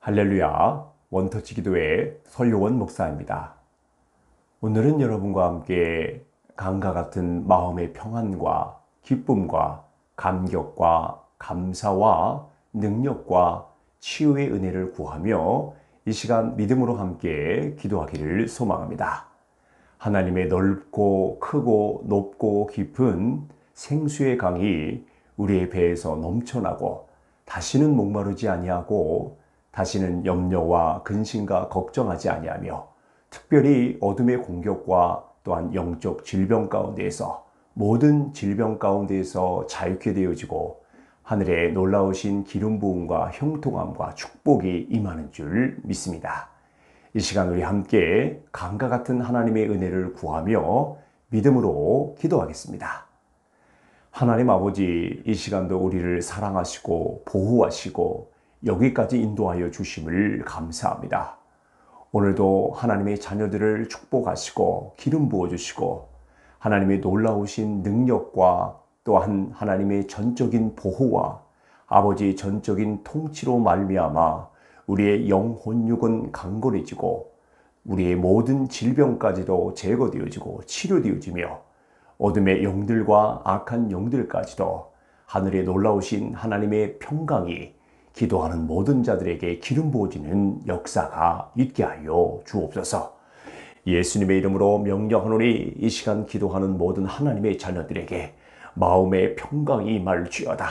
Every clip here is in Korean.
할렐루야, 원터치 기도회 설요원 목사입니다. 오늘은 여러분과 함께 강과 같은 마음의 평안과 기쁨과 감격과 감사와 능력과 치유의 은혜를 구하며 이 시간 믿음으로 함께 기도하기를 소망합니다. 하나님의 넓고 크고 높고 깊은 생수의 강이 우리의 배에서 넘쳐나고 다시는 목마르지 아니하고 다시는 염려와 근심과 걱정하지 아니하며 특별히 어둠의 공격과 또한 영적 질병 가운데에서 모든 질병 가운데에서 자유케 되어지고 하늘에 놀라우신 기름 부음과 형통함과 축복이 임하는 줄 믿습니다. 이 시간 우리 함께 강과 같은 하나님의 은혜를 구하며 믿음으로 기도하겠습니다. 하나님 아버지, 이 시간도 우리를 사랑하시고 보호하시고 여기까지 인도하여 주심을 감사합니다. 오늘도 하나님의 자녀들을 축복하시고 기름 부어주시고 하나님의 놀라우신 능력과 또한 하나님의 전적인 보호와 아버지의 전적인 통치로 말미암아 우리의 영혼육은 강건해지고 우리의 모든 질병까지도 제거되어지고 치료되어지며 어둠의 영들과 악한 영들까지도 하늘에 놀라우신 하나님의 평강이 기도하는 모든 자들에게 기름 부어지는 역사가 있게 하여 주옵소서. 예수님의 이름으로 명령하노니 이 시간 기도하는 모든 하나님의 자녀들에게 마음의 평강이 임할지어다.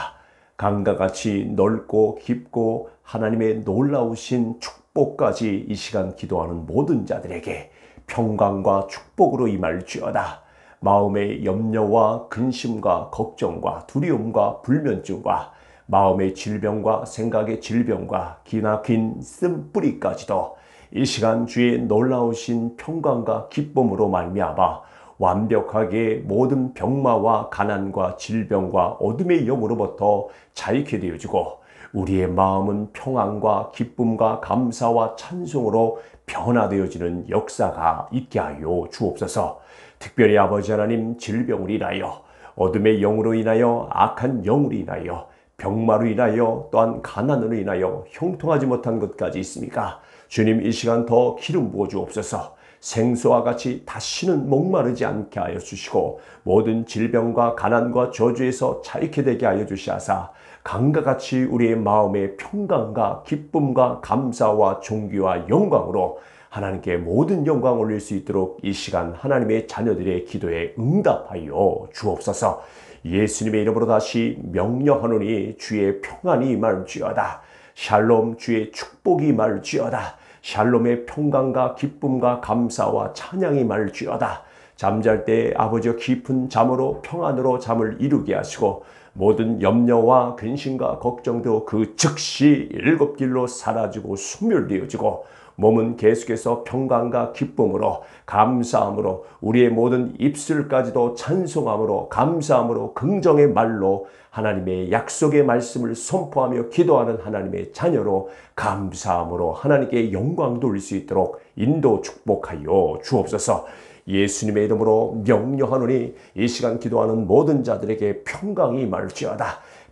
강과 같이 넓고 깊고 하나님의 놀라우신 축복까지 이 시간 기도하는 모든 자들에게 평강과 축복으로 임할지어다. 마음의 염려와 근심과 걱정과 두려움과 불면증과 마음의 질병과 생각의 질병과 기나긴 쓴뿌리까지도 이 시간 주의 놀라우신 평강과 기쁨으로 말미암아 완벽하게 모든 병마와 가난과 질병과 어둠의 영으로부터 자유케 되어지고 우리의 마음은 평안과 기쁨과 감사와 찬송으로 변화되어지는 역사가 있게 하여 주옵소서. 특별히 아버지 하나님, 질병을 인하여 어둠의 영으로 인하여 악한 영으로 인하여 병마로 인하여 또한 가난으로 인하여 형통하지 못한 것까지 있습니까? 주님, 이 시간 더 기름 부어 주옵소서. 생수와 같이 다시는 목마르지 않게 하여 주시고 모든 질병과 가난과 저주에서 자유케 되게 하여 주시하사 강과 같이 우리의 마음의 평강과 기쁨과 감사와 존귀와 영광으로 하나님께 모든 영광 올릴 수 있도록 이 시간 하나님의 자녀들의 기도에 응답하여 주옵소서. 예수님의 이름으로 다시 명령하노니 주의 평안이 임할지어다. 샬롬, 주의 축복이 임할지어다. 샬롬의 평강과 기쁨과 감사와 찬양이 임할지어다. 잠잘 때 아버지와 깊은 잠으로 평안으로 잠을 이루게 하시고 모든 염려와 근심과 걱정도 그 즉시 일곱 길로 사라지고 소멸되어지고 몸은 계속해서 평강과 기쁨으로 감사함으로 우리의 모든 입술까지도 찬송함으로 감사함으로 긍정의 말로 하나님의 약속의 말씀을 선포하며 기도하는 하나님의 자녀로 감사함으로 하나님께 영광 돌릴 수 있도록 인도 축복하여 주옵소서. 예수님의 이름으로 명령하노니 이 시간 기도하는 모든 자들에게 평강이 임할지어다.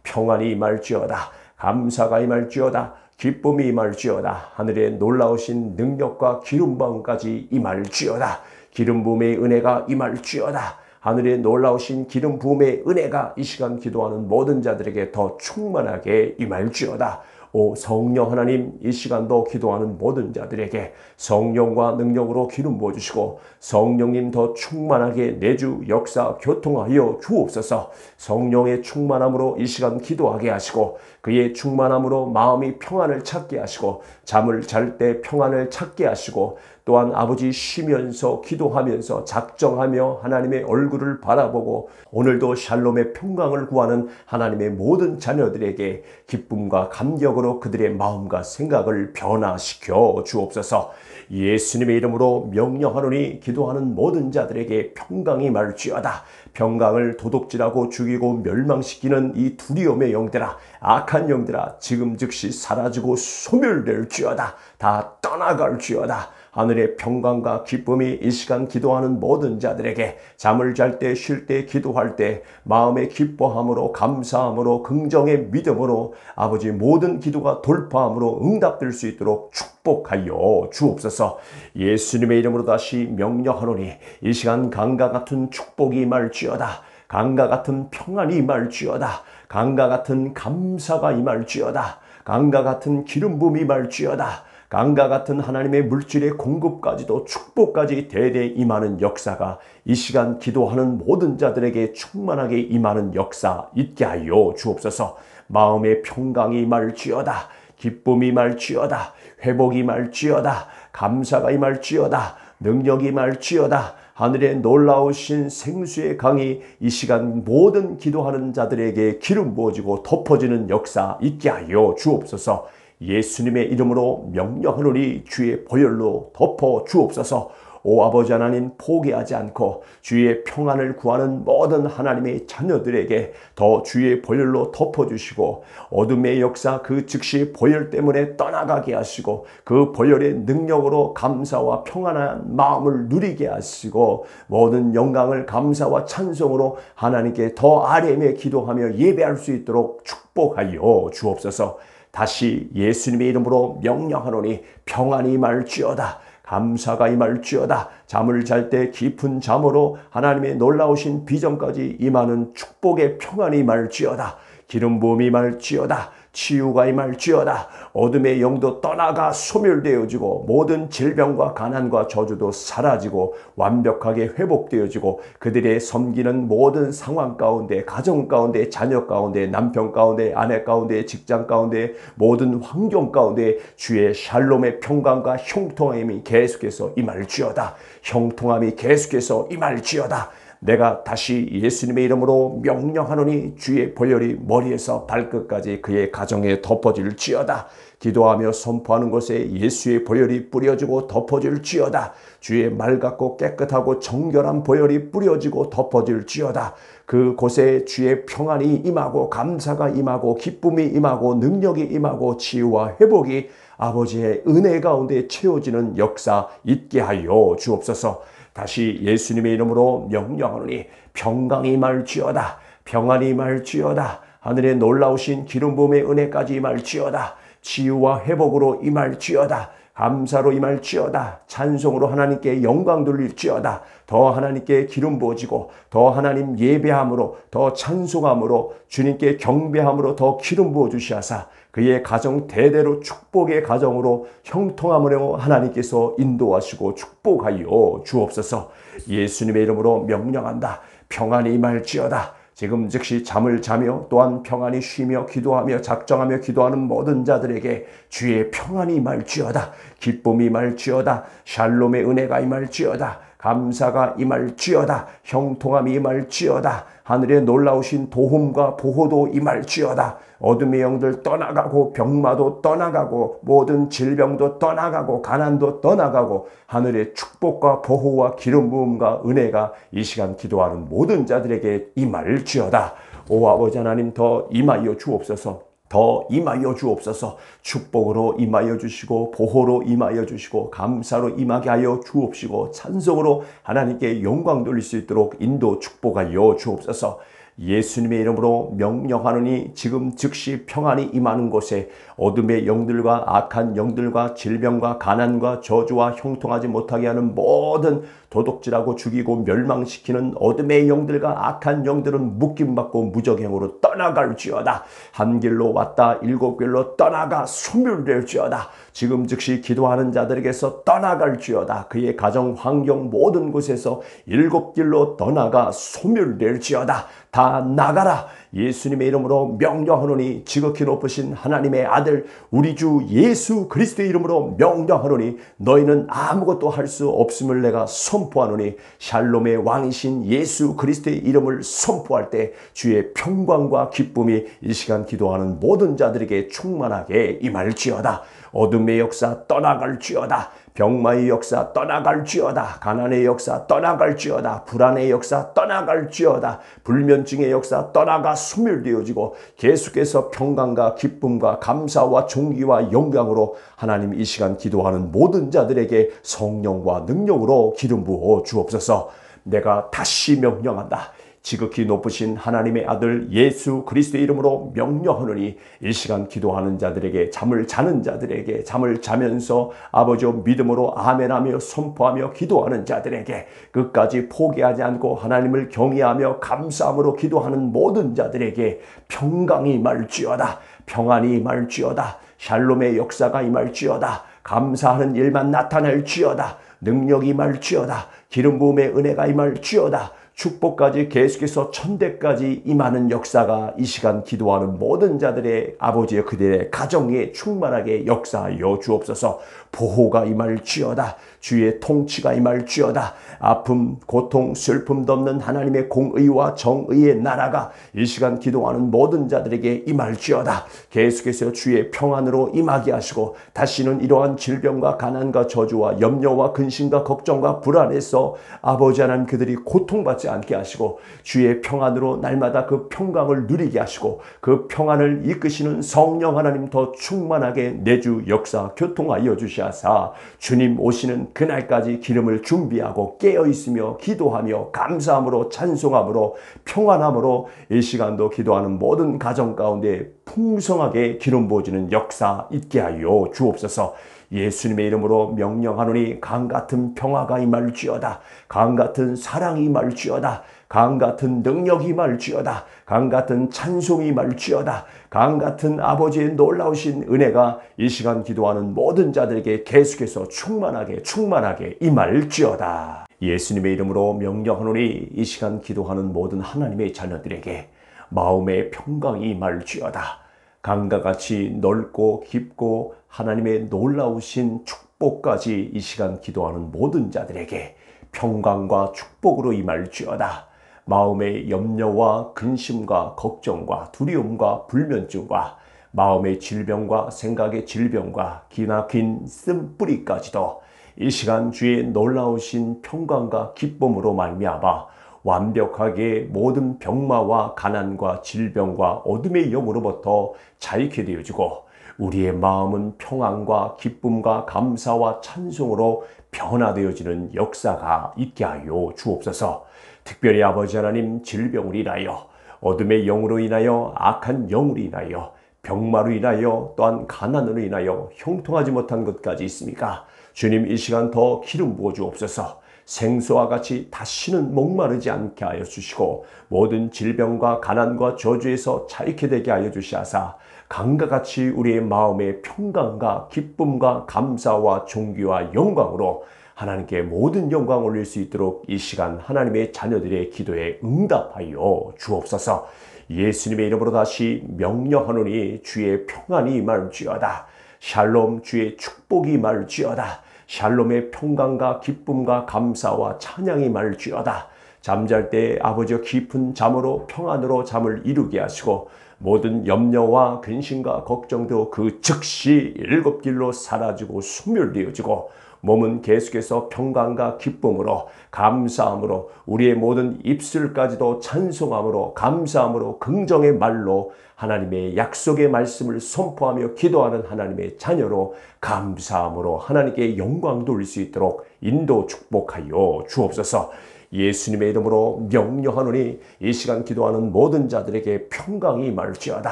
평안이 임할지어다. 감사가 임할지어다. 기쁨이 임할지어다. 하늘에 놀라우신 능력과 기름 부음까지 임할지어다. 기름 부음의 은혜가 임할지어다. 하늘에 놀라우신 기름 부음의 은혜가 이 시간 기도하는 모든 자들에게 더 충만하게 임할지어다. 오 성령 하나님, 이 시간도 기도하는 모든 자들에게 성령과 능력으로 기름 부어주시고 성령님 더 충만하게 내주 역사 교통하여 주옵소서. 성령의 충만함으로 이 시간 기도하게 하시고 그의 충만함으로 마음이 평안을 찾게 하시고 잠을 잘 때 평안을 찾게 하시고 또한 아버지 쉬면서 기도하면서 작정하며 하나님의 얼굴을 바라보고 오늘도 샬롬의 평강을 구하는 하나님의 모든 자녀들에게 기쁨과 감격으로 그들의 마음과 생각을 변화시켜 주옵소서. 예수님의 이름으로 명령하노니 기도하는 모든 자들에게 평강이 임할지어다. 평강을 도둑질하고 죽이고 멸망시키는 이 두려움의 영들아, 악한 영들아, 지금 즉시 사라지고 소멸될지어다. 다 떠나갈지어다. 하늘의 평강과 기쁨이 이 시간 기도하는 모든 자들에게 잠을 잘 때, 쉴 때, 기도할 때 마음의 기뻐함으로, 감사함으로, 긍정의 믿음으로 아버지 모든 기도가 돌파함으로 응답될 수 있도록 축복하여 주옵소서. 예수님의 이름으로 다시 명령하노니 이 시간 강과 같은 축복이 임할지어다. 강과 같은 평안이 임할지어다. 강과 같은 감사가 임할지어다. 강과 같은 기름 부음이 임할지어다. 강과 같은 하나님의 물질의 공급까지도 축복까지 대대 임하는 역사가 이 시간 기도하는 모든 자들에게 충만하게 임하는 역사 있게 하여 주옵소서. 마음의 평강이 임할지어다. 기쁨이 임할지어다. 회복이 임할지어다. 감사가 임할지어다. 능력이 임할지어다. 하늘에 놀라우신 생수의 강이 이 시간 모든 기도하는 자들에게 기름 부어지고 덮어지는 역사 있게 하여 주옵소서. 예수님의 이름으로 명령하노니 주의 보혈로 덮어 주옵소서. 오 아버지 하나님, 포기하지 않고 주의 평안을 구하는 모든 하나님의 자녀들에게 더 주의 보혈로 덮어주시고 어둠의 역사 그 즉시 보혈 때문에 떠나가게 하시고 그 보혈의 능력으로 감사와 평안한 마음을 누리게 하시고 모든 영광을 감사와 찬송으로 하나님께 더 아뢰며 기도하며 예배할 수 있도록 축복하여 주옵소서. 다시 예수님의 이름으로 명령하노니 평안이 임할지어다. 감사가 임할지어다. 잠을 잘 때 깊은 잠으로 하나님의 놀라우신 비전까지 임하는 축복의 평안이 임할지어다. 기름 부음이 임할지어다. 치유가 임할지어다. 어둠의 영도 떠나가 소멸되어지고 모든 질병과 가난과 저주도 사라지고 완벽하게 회복되어지고 그들의 섬기는 모든 상황 가운데, 가정 가운데, 자녀 가운데, 남편 가운데, 아내 가운데, 직장 가운데, 모든 환경 가운데 주의 샬롬의 평강과 형통함이 계속해서 임할지어다. 형통함이 계속해서 임할지어다. 내가 다시 예수님의 이름으로 명령하노니 주의 보혈이 머리에서 발끝까지 그의 가정에 덮어질지어다. 기도하며 선포하는 곳에 예수의 보혈이 뿌려지고 덮어질지어다. 주의 맑았고 깨끗하고 정결한 보혈이 뿌려지고 덮어질지어다. 그곳에 주의 평안이 임하고 감사가 임하고 기쁨이 임하고 능력이 임하고 치유와 회복이 아버지의 은혜 가운데 채워지는 역사 있게 하여 주옵소서. 다시 예수님의 이름으로 명령하노니 평강이 임할지어다. 평안이 임할지어다. 하늘에 놀라우신 기름 부음의 은혜까지 임할지어다. 치유와 회복으로 임할지어다. 감사로 임할지어다. 찬송으로 하나님께 영광 돌릴지어다. 더 하나님께 기름 부어지고 더 하나님 예배함으로 더 찬송함으로 주님께 경배함으로 더 기름 부어주시하사 그의 가정 대대로 축복의 가정으로 형통함으로 하나님께서 인도하시고 축복하여 주옵소서. 예수님의 이름으로 명령한다. 평안이 임할지어다. 지금 즉시 잠을 자며 또한 평안히 쉬며 기도하며 작정하며 기도하는 모든 자들에게 주의 평안이 임할지어다. 기쁨이 임할지어다. 샬롬의 은혜가 임할지어다. 감사가 임할지어다. 형통함이 임할지어다. 하늘에 놀라우신 도움과 보호도 임할지어다. 어둠의 영들 떠나가고 병마도 떠나가고 모든 질병도 떠나가고 가난도 떠나가고 하늘의 축복과 보호와 기름 부음과 은혜가 이 시간 기도하는 모든 자들에게 임할지어다. 오 아버지 하나님, 더 임하여 주옵소서. 더 임하여 주옵소서. 축복으로 임하여 주시고 보호로 임하여 주시고 감사로 임하게 하여 주옵시고 찬송으로 하나님께 영광 돌릴 수 있도록 인도 축복하여 주옵소서. 예수님의 이름으로 명령하노니 지금 즉시 평안이 임하는 곳에 어둠의 영들과 악한 영들과 질병과 가난과 저주와 형통하지 못하게 하는 모든 도둑질하고 죽이고 멸망시키는 어둠의 영들과 악한 영들은 묶임받고 무적행으로 떠나갈지어다. 한 길로 왔다 일곱 길로 떠나가 소멸될지어다. 지금 즉시 기도하는 자들에게서 떠나갈지어다. 그의 가정 환경 모든 곳에서 일곱 길로 떠나가 소멸될지어다. 다 나가라. 예수님의 이름으로 명령하노니 지극히 높으신 하나님의 아들 우리 주 예수 그리스도의 이름으로 명령하노니 너희는 아무것도 할 수 없음을 내가 선포하노니 샬롬의 왕이신 예수 그리스도의 이름을 선포할 때 주의 평강과 기쁨이 이 시간 기도하는 모든 자들에게 충만하게 임할지어다. 어둠의 역사 떠나갈지어다. 병마의 역사 떠나갈지어다. 가난의 역사 떠나갈지어다. 불안의 역사 떠나갈지어다. 불면증의 역사 떠나가 소멸되어지고 계속해서 평강과 기쁨과 감사와 존귀와 영광으로 하나님 이 시간 기도하는 모든 자들에게 성령과 능력으로 기름 부어 주옵소서. 내가 다시 명령한다. 지극히 높으신 하나님의 아들 예수 그리스도의 이름으로 명령하노니 이 시간 기도하는 자들에게, 잠을 자는 자들에게, 잠을 자면서 아버지여 믿음으로 아멘하며 선포하며 기도하는 자들에게, 끝까지 포기하지 않고 하나님을 경외하며 감사함으로 기도하는 모든 자들에게 평강이 임할지어다. 평안이 임할지어다. 샬롬의 역사가 임할지어다. 감사하는 일만 나타날지어다. 능력이 임할지어다. 기름 부음의 은혜가 임할지어다. 축복까지 계속해서 천대까지 임하는 역사가 이 시간 기도하는 모든 자들의 아버지의 그들의 가정에 충만하게 역사하여 주옵소서. 보호가 임할지어다. 주의 통치가 임할지어다. 아픔, 고통, 슬픔도 없는 하나님의 공의와 정의의 나라가 이 시간 기도하는 모든 자들에게 임할지어다. 계속해서 주의 평안으로 임하게 하시고 다시는 이러한 질병과 가난과 저주와 염려와 근심과 걱정과 불안에서 아버지 하나님 그들이 고통받지 않게 하시고 주의 평안으로 날마다 그 평강을 누리게 하시고 그 평안을 이끄시는 성령 하나님 더 충만하게 내주 역사 교통하여 주시하사 주님 오시는 그날까지 기름을 준비하고 깨어있으며 기도하며 감사함으로 찬송함으로 평안함으로 이 시간도 기도하는 모든 가정 가운데 풍성하게 기름 부어지는 역사 있게 하여 주옵소서. 예수님의 이름으로 명령하노니 강같은 평화가 임할지어다. 강같은 사랑이 임할지어다. 강같은 능력이 임할지어다. 강같은 찬송이 임할지어다. 강같은 아버지의 놀라우신 은혜가 이 시간 기도하는 모든 자들에게 계속해서 충만하게 임할지어다. 예수님의 이름으로 명령하노니 이 시간 기도하는 모든 하나님의 자녀들에게 마음의 평강이 임할지어다. 강과 같이 넓고 깊고 하나님의 놀라우신 축복까지 이 시간 기도하는 모든 자들에게 평강과 축복으로 임할지어다. 마음의 염려와 근심과 걱정과 두려움과 불면증과 마음의 질병과 생각의 질병과 기나긴 쓴뿌리까지도 이 시간 주의 놀라우신 평강과 기쁨으로 말미암아 완벽하게 모든 병마와 가난과 질병과 어둠의 영으로부터 자유케 되어지고 우리의 마음은 평안과 기쁨과 감사와 찬송으로 변화되어지는 역사가 있게 하여 주옵소서. 특별히 아버지 하나님 질병으로 인하여 어둠의 영으로 인하여 악한 영으로 인하여 병마로 인하여 또한 가난으로 인하여 형통하지 못한 것까지 있습니까? 주님 이 시간 더 기름 부어 주옵소서. 생수와 같이 다시는 목마르지 않게 하여 주시고 모든 질병과 가난과 저주에서 자유케 되게 하여 주시하사 강과 같이 우리의 마음의 평강과 기쁨과 감사와 존귀와 영광으로 하나님께 모든 영광을 올릴 수 있도록 이 시간 하나님의 자녀들의 기도에 응답하여 주옵소서. 예수님의 이름으로 다시 명령하노니 주의 평안이 임할지어다. 샬롬 주의 축복이 임할지어다. 샬롬의 평강과 기쁨과 감사와 찬양이 임할지어다. 잠잘 때 아버지의 깊은 잠으로 평안으로 잠을 이루게 하시고 모든 염려와 근심과 걱정도 그 즉시 일곱 길로 사라지고 소멸되어지고 몸은 계속해서 평강과 기쁨으로 감사함으로 우리의 모든 입술까지도 찬송함으로 감사함으로 긍정의 말로 하나님의 약속의 말씀을 선포하며 기도하는 하나님의 자녀로 감사함으로 하나님께 영광 돌릴 수 있도록 인도 축복하여 주옵소서. 예수님의 이름으로 명령하노니 이 시간 기도하는 모든 자들에게 평강이 임할지어다.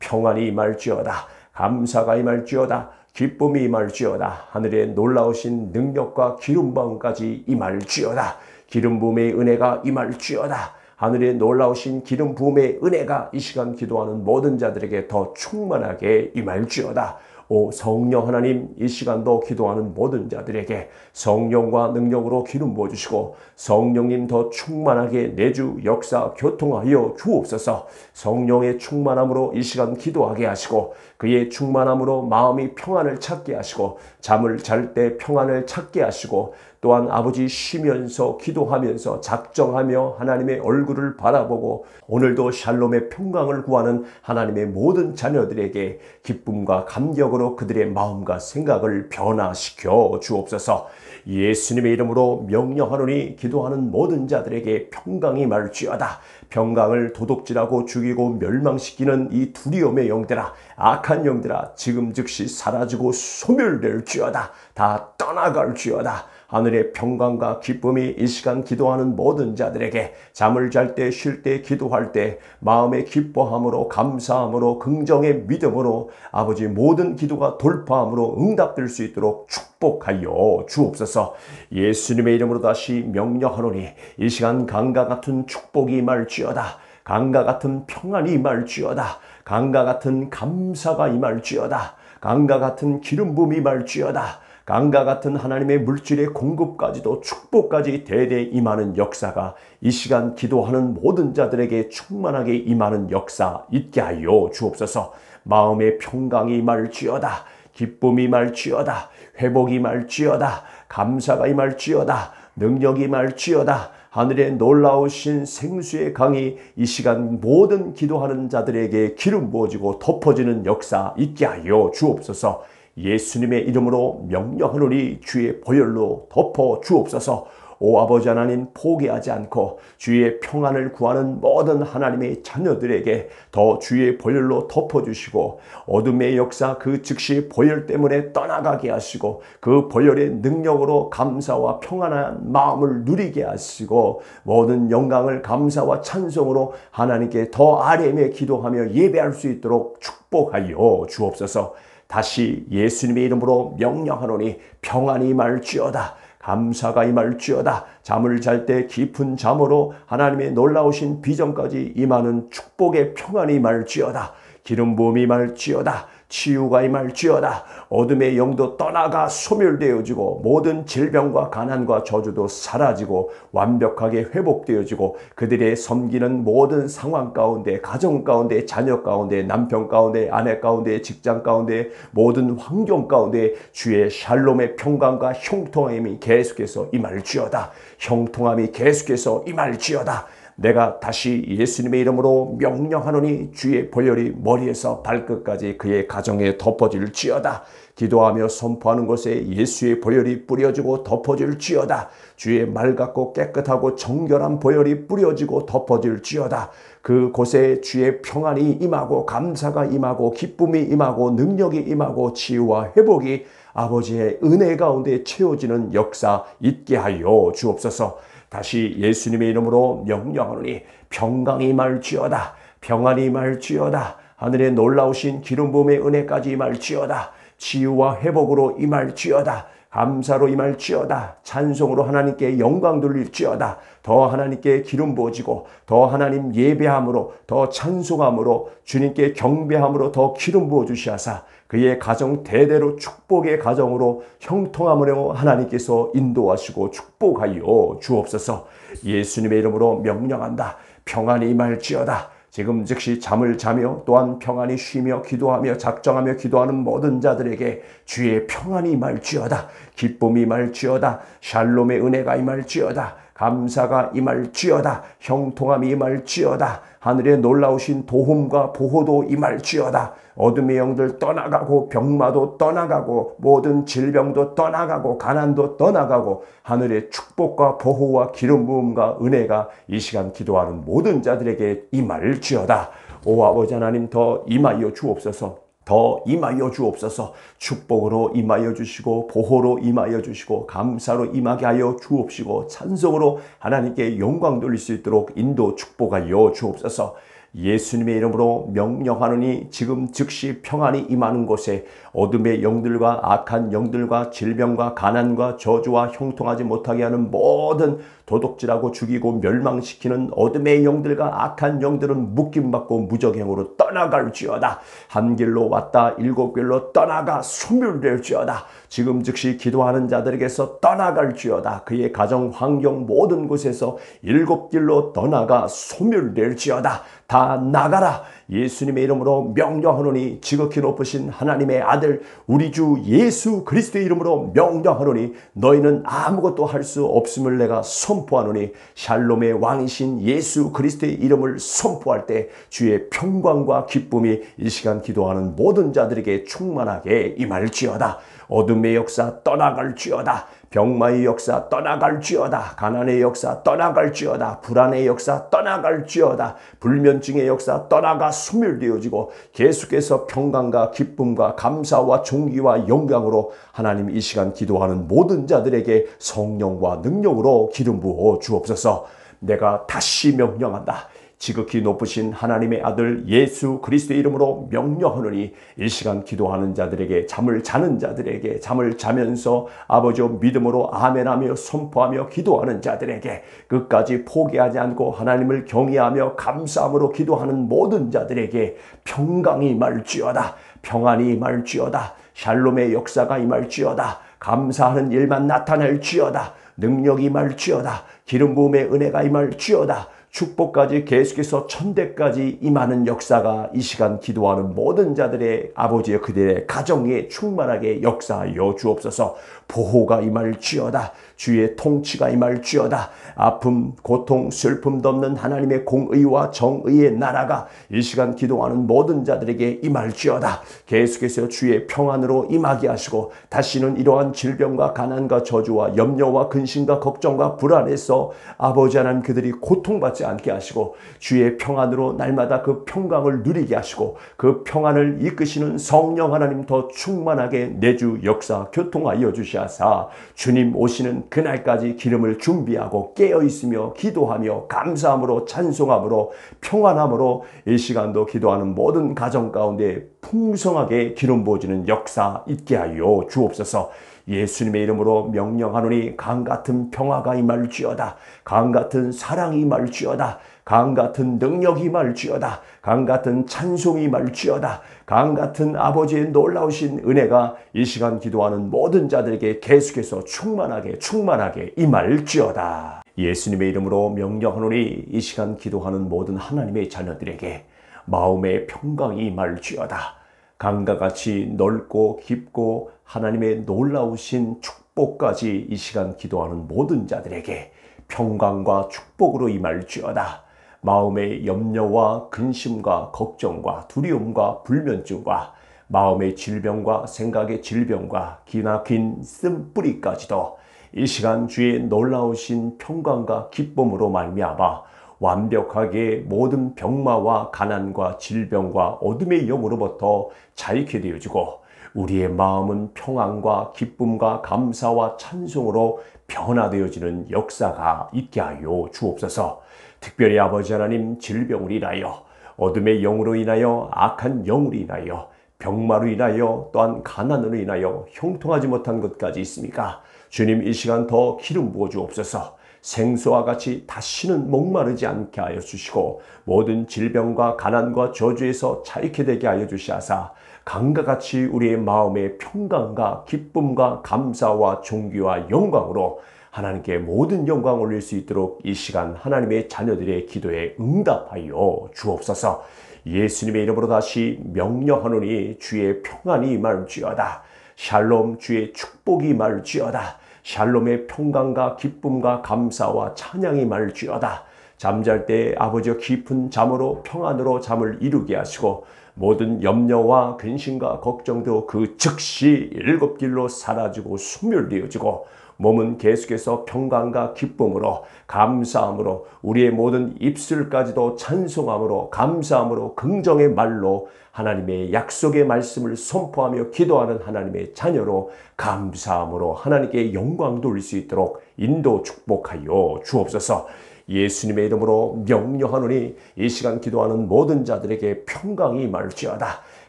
평안이 임할지어다. 감사가 임할지어다. 기쁨이 임할지어다. 하늘의 놀라우신 능력과 기름 부음까지 임할지어다. 기름 부음의 은혜가 임할지어다. 하늘의 놀라우신 기름 부음의 은혜가 이 시간 기도하는 모든 자들에게 더 충만하게 임할지어다. 오 성령 하나님 이 시간도 기도하는 모든 자들에게 성령과 능력으로 기름 부어주시고 성령님 더 충만하게 내주 역사 교통하여 주옵소서. 성령의 충만함으로 이 시간 기도하게 하시고 그의 충만함으로 마음이 평안을 찾게 하시고 잠을 잘 때 평안을 찾게 하시고 또한 아버지 쉬면서 기도하면서 작정하며 하나님의 얼굴을 바라보고 오늘도 샬롬의 평강을 구하는 하나님의 모든 자녀들에게 기쁨과 감격으로 그들의 마음과 생각을 변화시켜 주옵소서. 예수님의 이름으로 명령하노니 기도하는 모든 자들에게 평강이 말지어다. 평강을 도둑질하고 죽이고 멸망시키는 이 두려움의 영들아, 악한 영들아, 지금 즉시 사라지고 소멸될지어다. 다 떠나갈지어다. 하늘의 평강과 기쁨이 이 시간 기도하는 모든 자들에게 잠을 잘 때, 쉴 때, 기도할 때 마음의 기뻐함으로, 감사함으로, 긍정의 믿음으로 아버지 모든 기도가 돌파함으로 응답될 수 있도록 축복하여 주옵소서. 예수님의 이름으로 다시 명령하노니 이 시간 강과 같은 축복이 임할지어다. 강과 같은 평안이 임할지어다. 강과 같은 감사가 임할지어다. 강과 같은 기름 부음이 임할지어다. 강과 같은 하나님의 물질의 공급까지도 축복까지 대대 임하는 역사가 이 시간 기도하는 모든 자들에게 충만하게 임하는 역사 있게 하여 주옵소서. 마음의 평강이 임할지어다. 기쁨이 임할지어다. 회복이 임할지어다. 감사가 임할지어다. 능력이 임할지어다. 하늘에 놀라우신 생수의 강이 이 시간 모든 기도하는 자들에게 기름 부어지고 덮어지는 역사 있게 하여 주옵소서. 예수님의 이름으로 명령하노니 주의 보혈로 덮어 주옵소서. 오 아버지 하나님, 포기하지 않고 주의 평안을 구하는 모든 하나님의 자녀들에게 더 주의 보혈로 덮어주시고 어둠의 역사 그 즉시 보혈 때문에 떠나가게 하시고 그 보혈의 능력으로 감사와 평안한 마음을 누리게 하시고 모든 영광을 감사와 찬송으로 하나님께 더 아뢰며 기도하며 예배할 수 있도록 축복하여 주옵소서. 다시 예수님의 이름으로 명령하노니 평안이 임할지어다. 감사가 임할지어다. 잠을 잘 때 깊은 잠으로 하나님의 놀라우신 비전까지 임하는 축복의 평안이 임할지어다. 기름 부음이 임할지어다. 치유가 임할지어다. 어둠의 영도 떠나가 소멸되어지고 모든 질병과 가난과 저주도 사라지고 완벽하게 회복되어지고 그들의 섬기는 모든 상황 가운데, 가정 가운데, 자녀 가운데, 남편 가운데, 아내 가운데, 직장 가운데, 모든 환경 가운데 주의 샬롬의 평강과 형통함이 계속해서 임할지어다. 형통함이 계속해서 임할지어다. 내가 다시 예수님의 이름으로 명령하노니 주의 보혈이 머리에서 발끝까지 그의 가정에 덮어질지어다. 기도하며 선포하는 곳에 예수의 보혈이 뿌려지고 덮어질지어다. 주의 맑고 깨끗하고 정결한 보혈이 뿌려지고 덮어질지어다. 그곳에 주의 평안이 임하고 감사가 임하고 기쁨이 임하고 능력이 임하고 치유와 회복이 아버지의 은혜 가운데 채워지는 역사 있게 하여 주옵소서. 다시 예수님의 이름으로 명령하노니 평강이 임할지어다. 평안이 임할지어다. 하늘에 놀라우신 기름 부음의 은혜까지 임할지어다. 치유와 회복으로 임할지어다. 감사로 임할지어다. 찬송으로 하나님께 영광 돌릴지어다. 더 하나님께 기름 부어지고 더 하나님 예배함으로 더 찬송함으로 주님께 경배함으로 더 기름 부어주시하사 그의 가정 대대로 축복의 가정으로 형통함으로 하나님께서 인도하시고 축복하여 주옵소서. 예수님의 이름으로 명령한다. 평안이 임할지어다. 지금 즉시 잠을 자며 또한 평안히 쉬며 기도하며 작정하며 기도하는 모든 자들에게 주의 평안이 임할지어다. 기쁨이 임할지어다. 샬롬의 은혜가 임할지어다. 감사가 임할지어다. 형통함이 임할지어다. 하늘에 놀라우신 도움과 보호도 임할지어다. 어둠의 영들 떠나가고 병마도 떠나가고 모든 질병도 떠나가고 가난도 떠나가고 하늘의 축복과 보호와 기름 부음과 은혜가 이 시간 기도하는 모든 자들에게 임할지어다. 오 아버지 하나님, 더 임하여 주옵소서. 더 임하여 주옵소서. 축복으로 임하여 주시고 보호로 임하여 주시고 감사로 임하게 하여 주옵시고 찬송으로 하나님께 영광 돌릴 수 있도록 인도 축복하여 주옵소서. 예수님의 이름으로 명령하노니 지금 즉시 평안이 임하는 곳에 어둠의 영들과 악한 영들과 질병과 가난과 저주와 형통하지 못하게 하는 모든 도둑질하고 죽이고 멸망시키는 어둠의 영들과 악한 영들은 묶임받고 무적행으로 떠나갈지어다. 한 길로 왔다 일곱 길로 떠나가 소멸될지어다. 지금 즉시 기도하는 자들에게서 떠나갈지어다. 그의 가정 환경 모든 곳에서 일곱 길로 떠나가 소멸될지어다. 다 나가라. 예수님의 이름으로 명령하노니 지극히 높으신 하나님의 아들 우리 주 예수 그리스도의 이름으로 명령하노니 너희는 아무것도 할 수 없음을 내가 선포하노니 샬롬의 왕이신 예수 그리스도의 이름을 선포할 때 주의 평강과 기쁨이 이 시간 기도하는 모든 자들에게 충만하게 임할지어다. 어둠의 역사 떠나갈지어다. 병마의 역사 떠나갈지어다. 가난의 역사 떠나갈지어다. 불안의 역사 떠나갈지어다. 불면증의 역사 떠나가 소멸되어지고 계속해서 평강과 기쁨과 감사와 존귀와 영광으로 하나님 이 시간 기도하는 모든 자들에게 성령과 능력으로 기름 부어 주옵소서. 내가 다시 명령한다. 지극히 높으신 하나님의 아들 예수 그리스도의 이름으로 명령하노니 이 시간 기도하는 자들에게 잠을 자는 자들에게 잠을 자면서 아버지 믿음으로 아멘하며 선포하며 기도하는 자들에게 끝까지 포기하지 않고 하나님을 경외하며 감사함으로 기도하는 모든 자들에게 평강이 임할지어다. 평안이 임할지어다. 샬롬의 역사가 임할지어다. 감사하는 일만 나타날지어다. 능력이 임할지어다. 기름 부음의 은혜가 임할지어다. 축복까지 계속해서 천대까지 임하는 역사가 이 시간 기도하는 모든 자들의 아버지의 그들의 가정에 충만하게 역사하여 주옵소서. 보호가 임할지어다. 주의 통치가 임할지어다. 아픔, 고통, 슬픔도 없는 하나님의 공의와 정의의 나라가 이 시간 기도하는 모든 자들에게 임할지어다. 계속해서 주의 평안으로 임하게 하시고 다시는 이러한 질병과 가난과 저주와 염려와 근심과 걱정과 불안에서 아버지 하나님 그들이 고통받지 않게 하시고 주의 평안으로 날마다 그 평강을 누리게 하시고 그 평안을 이끄시는 성령 하나님 더 충만하게 내주 역사 교통하여 주시하사 주님 오시는 그날까지 기름을 준비하고 깨어있으며 기도하며 감사함으로 찬송함으로 평안함으로 이 시간도 기도하는 모든 가정 가운데 풍성하게 기름 부어지는 역사 있게 하여 주옵소서. 예수님의 이름으로 명령하노니 강같은 평화가 임할지어다. 강같은 사랑이 임할지어다. 강같은 능력이 임할지어다. 강같은 찬송이 임할지어다. 강같은 아버지의 놀라우신 은혜가 이 시간 기도하는 모든 자들에게 계속해서 충만하게 임할지어다. 예수님의 이름으로 명령하노니 이 시간 기도하는 모든 하나님의 자녀들에게 마음의 평강이 임할지어다. 강과 같이 넓고 깊고 하나님의 놀라우신 축복까지 이 시간 기도하는 모든 자들에게 평강과 축복으로 임할지어다. 마음의 염려와 근심과 걱정과 두려움과 불면증과 마음의 질병과 생각의 질병과 기나긴 쓴뿌리까지도 이 시간 주의 놀라우신 평강과 기쁨으로 말미암아 완벽하게 모든 병마와 가난과 질병과 어둠의 영으로부터 자유케 되어지고 우리의 마음은 평안과 기쁨과 감사와 찬송으로 변화되어지는 역사가 있게 하여 주옵소서. 특별히 아버지 하나님 질병으로 인하여 어둠의 영으로 인하여 악한 영으로 인하여 병마로 인하여 또한 가난으로 인하여 형통하지 못한 것까지 있습니까? 주님 이 시간 더 기름 부어 주옵소서. 생수와 같이 다시는 목마르지 않게 하여 주시고 모든 질병과 가난과 저주에서 자유케 되게 하여 주시하사 강과 같이 우리의 마음의 평강과 기쁨과 감사와 존귀와 영광으로 하나님께 모든 영광 올릴 수 있도록 이 시간 하나님의 자녀들의 기도에 응답하여 주옵소서. 예수님의 이름으로 다시 명령하노니 주의 평안이 임할지어다. 샬롬 주의 축복이 임할지어다. 샬롬의 평강과 기쁨과 감사와 찬양이 임할지어다. 잠잘 때 아버지의 깊은 잠으로 평안으로 잠을 이루게 하시고 모든 염려와 근심과 걱정도 그 즉시 일곱 길로 사라지고 소멸되어지고 몸은 계속해서 평강과 기쁨으로 감사함으로 우리의 모든 입술까지도 찬송함으로 감사함으로 긍정의 말로 하나님의 약속의 말씀을 선포하며 기도하는 하나님의 자녀로 감사함으로 하나님께 영광 돌릴 수 있도록 인도 축복하여 주옵소서. 예수님의 이름으로 명령하노니 이 시간 기도하는 모든 자들에게 평강이 임할지어다.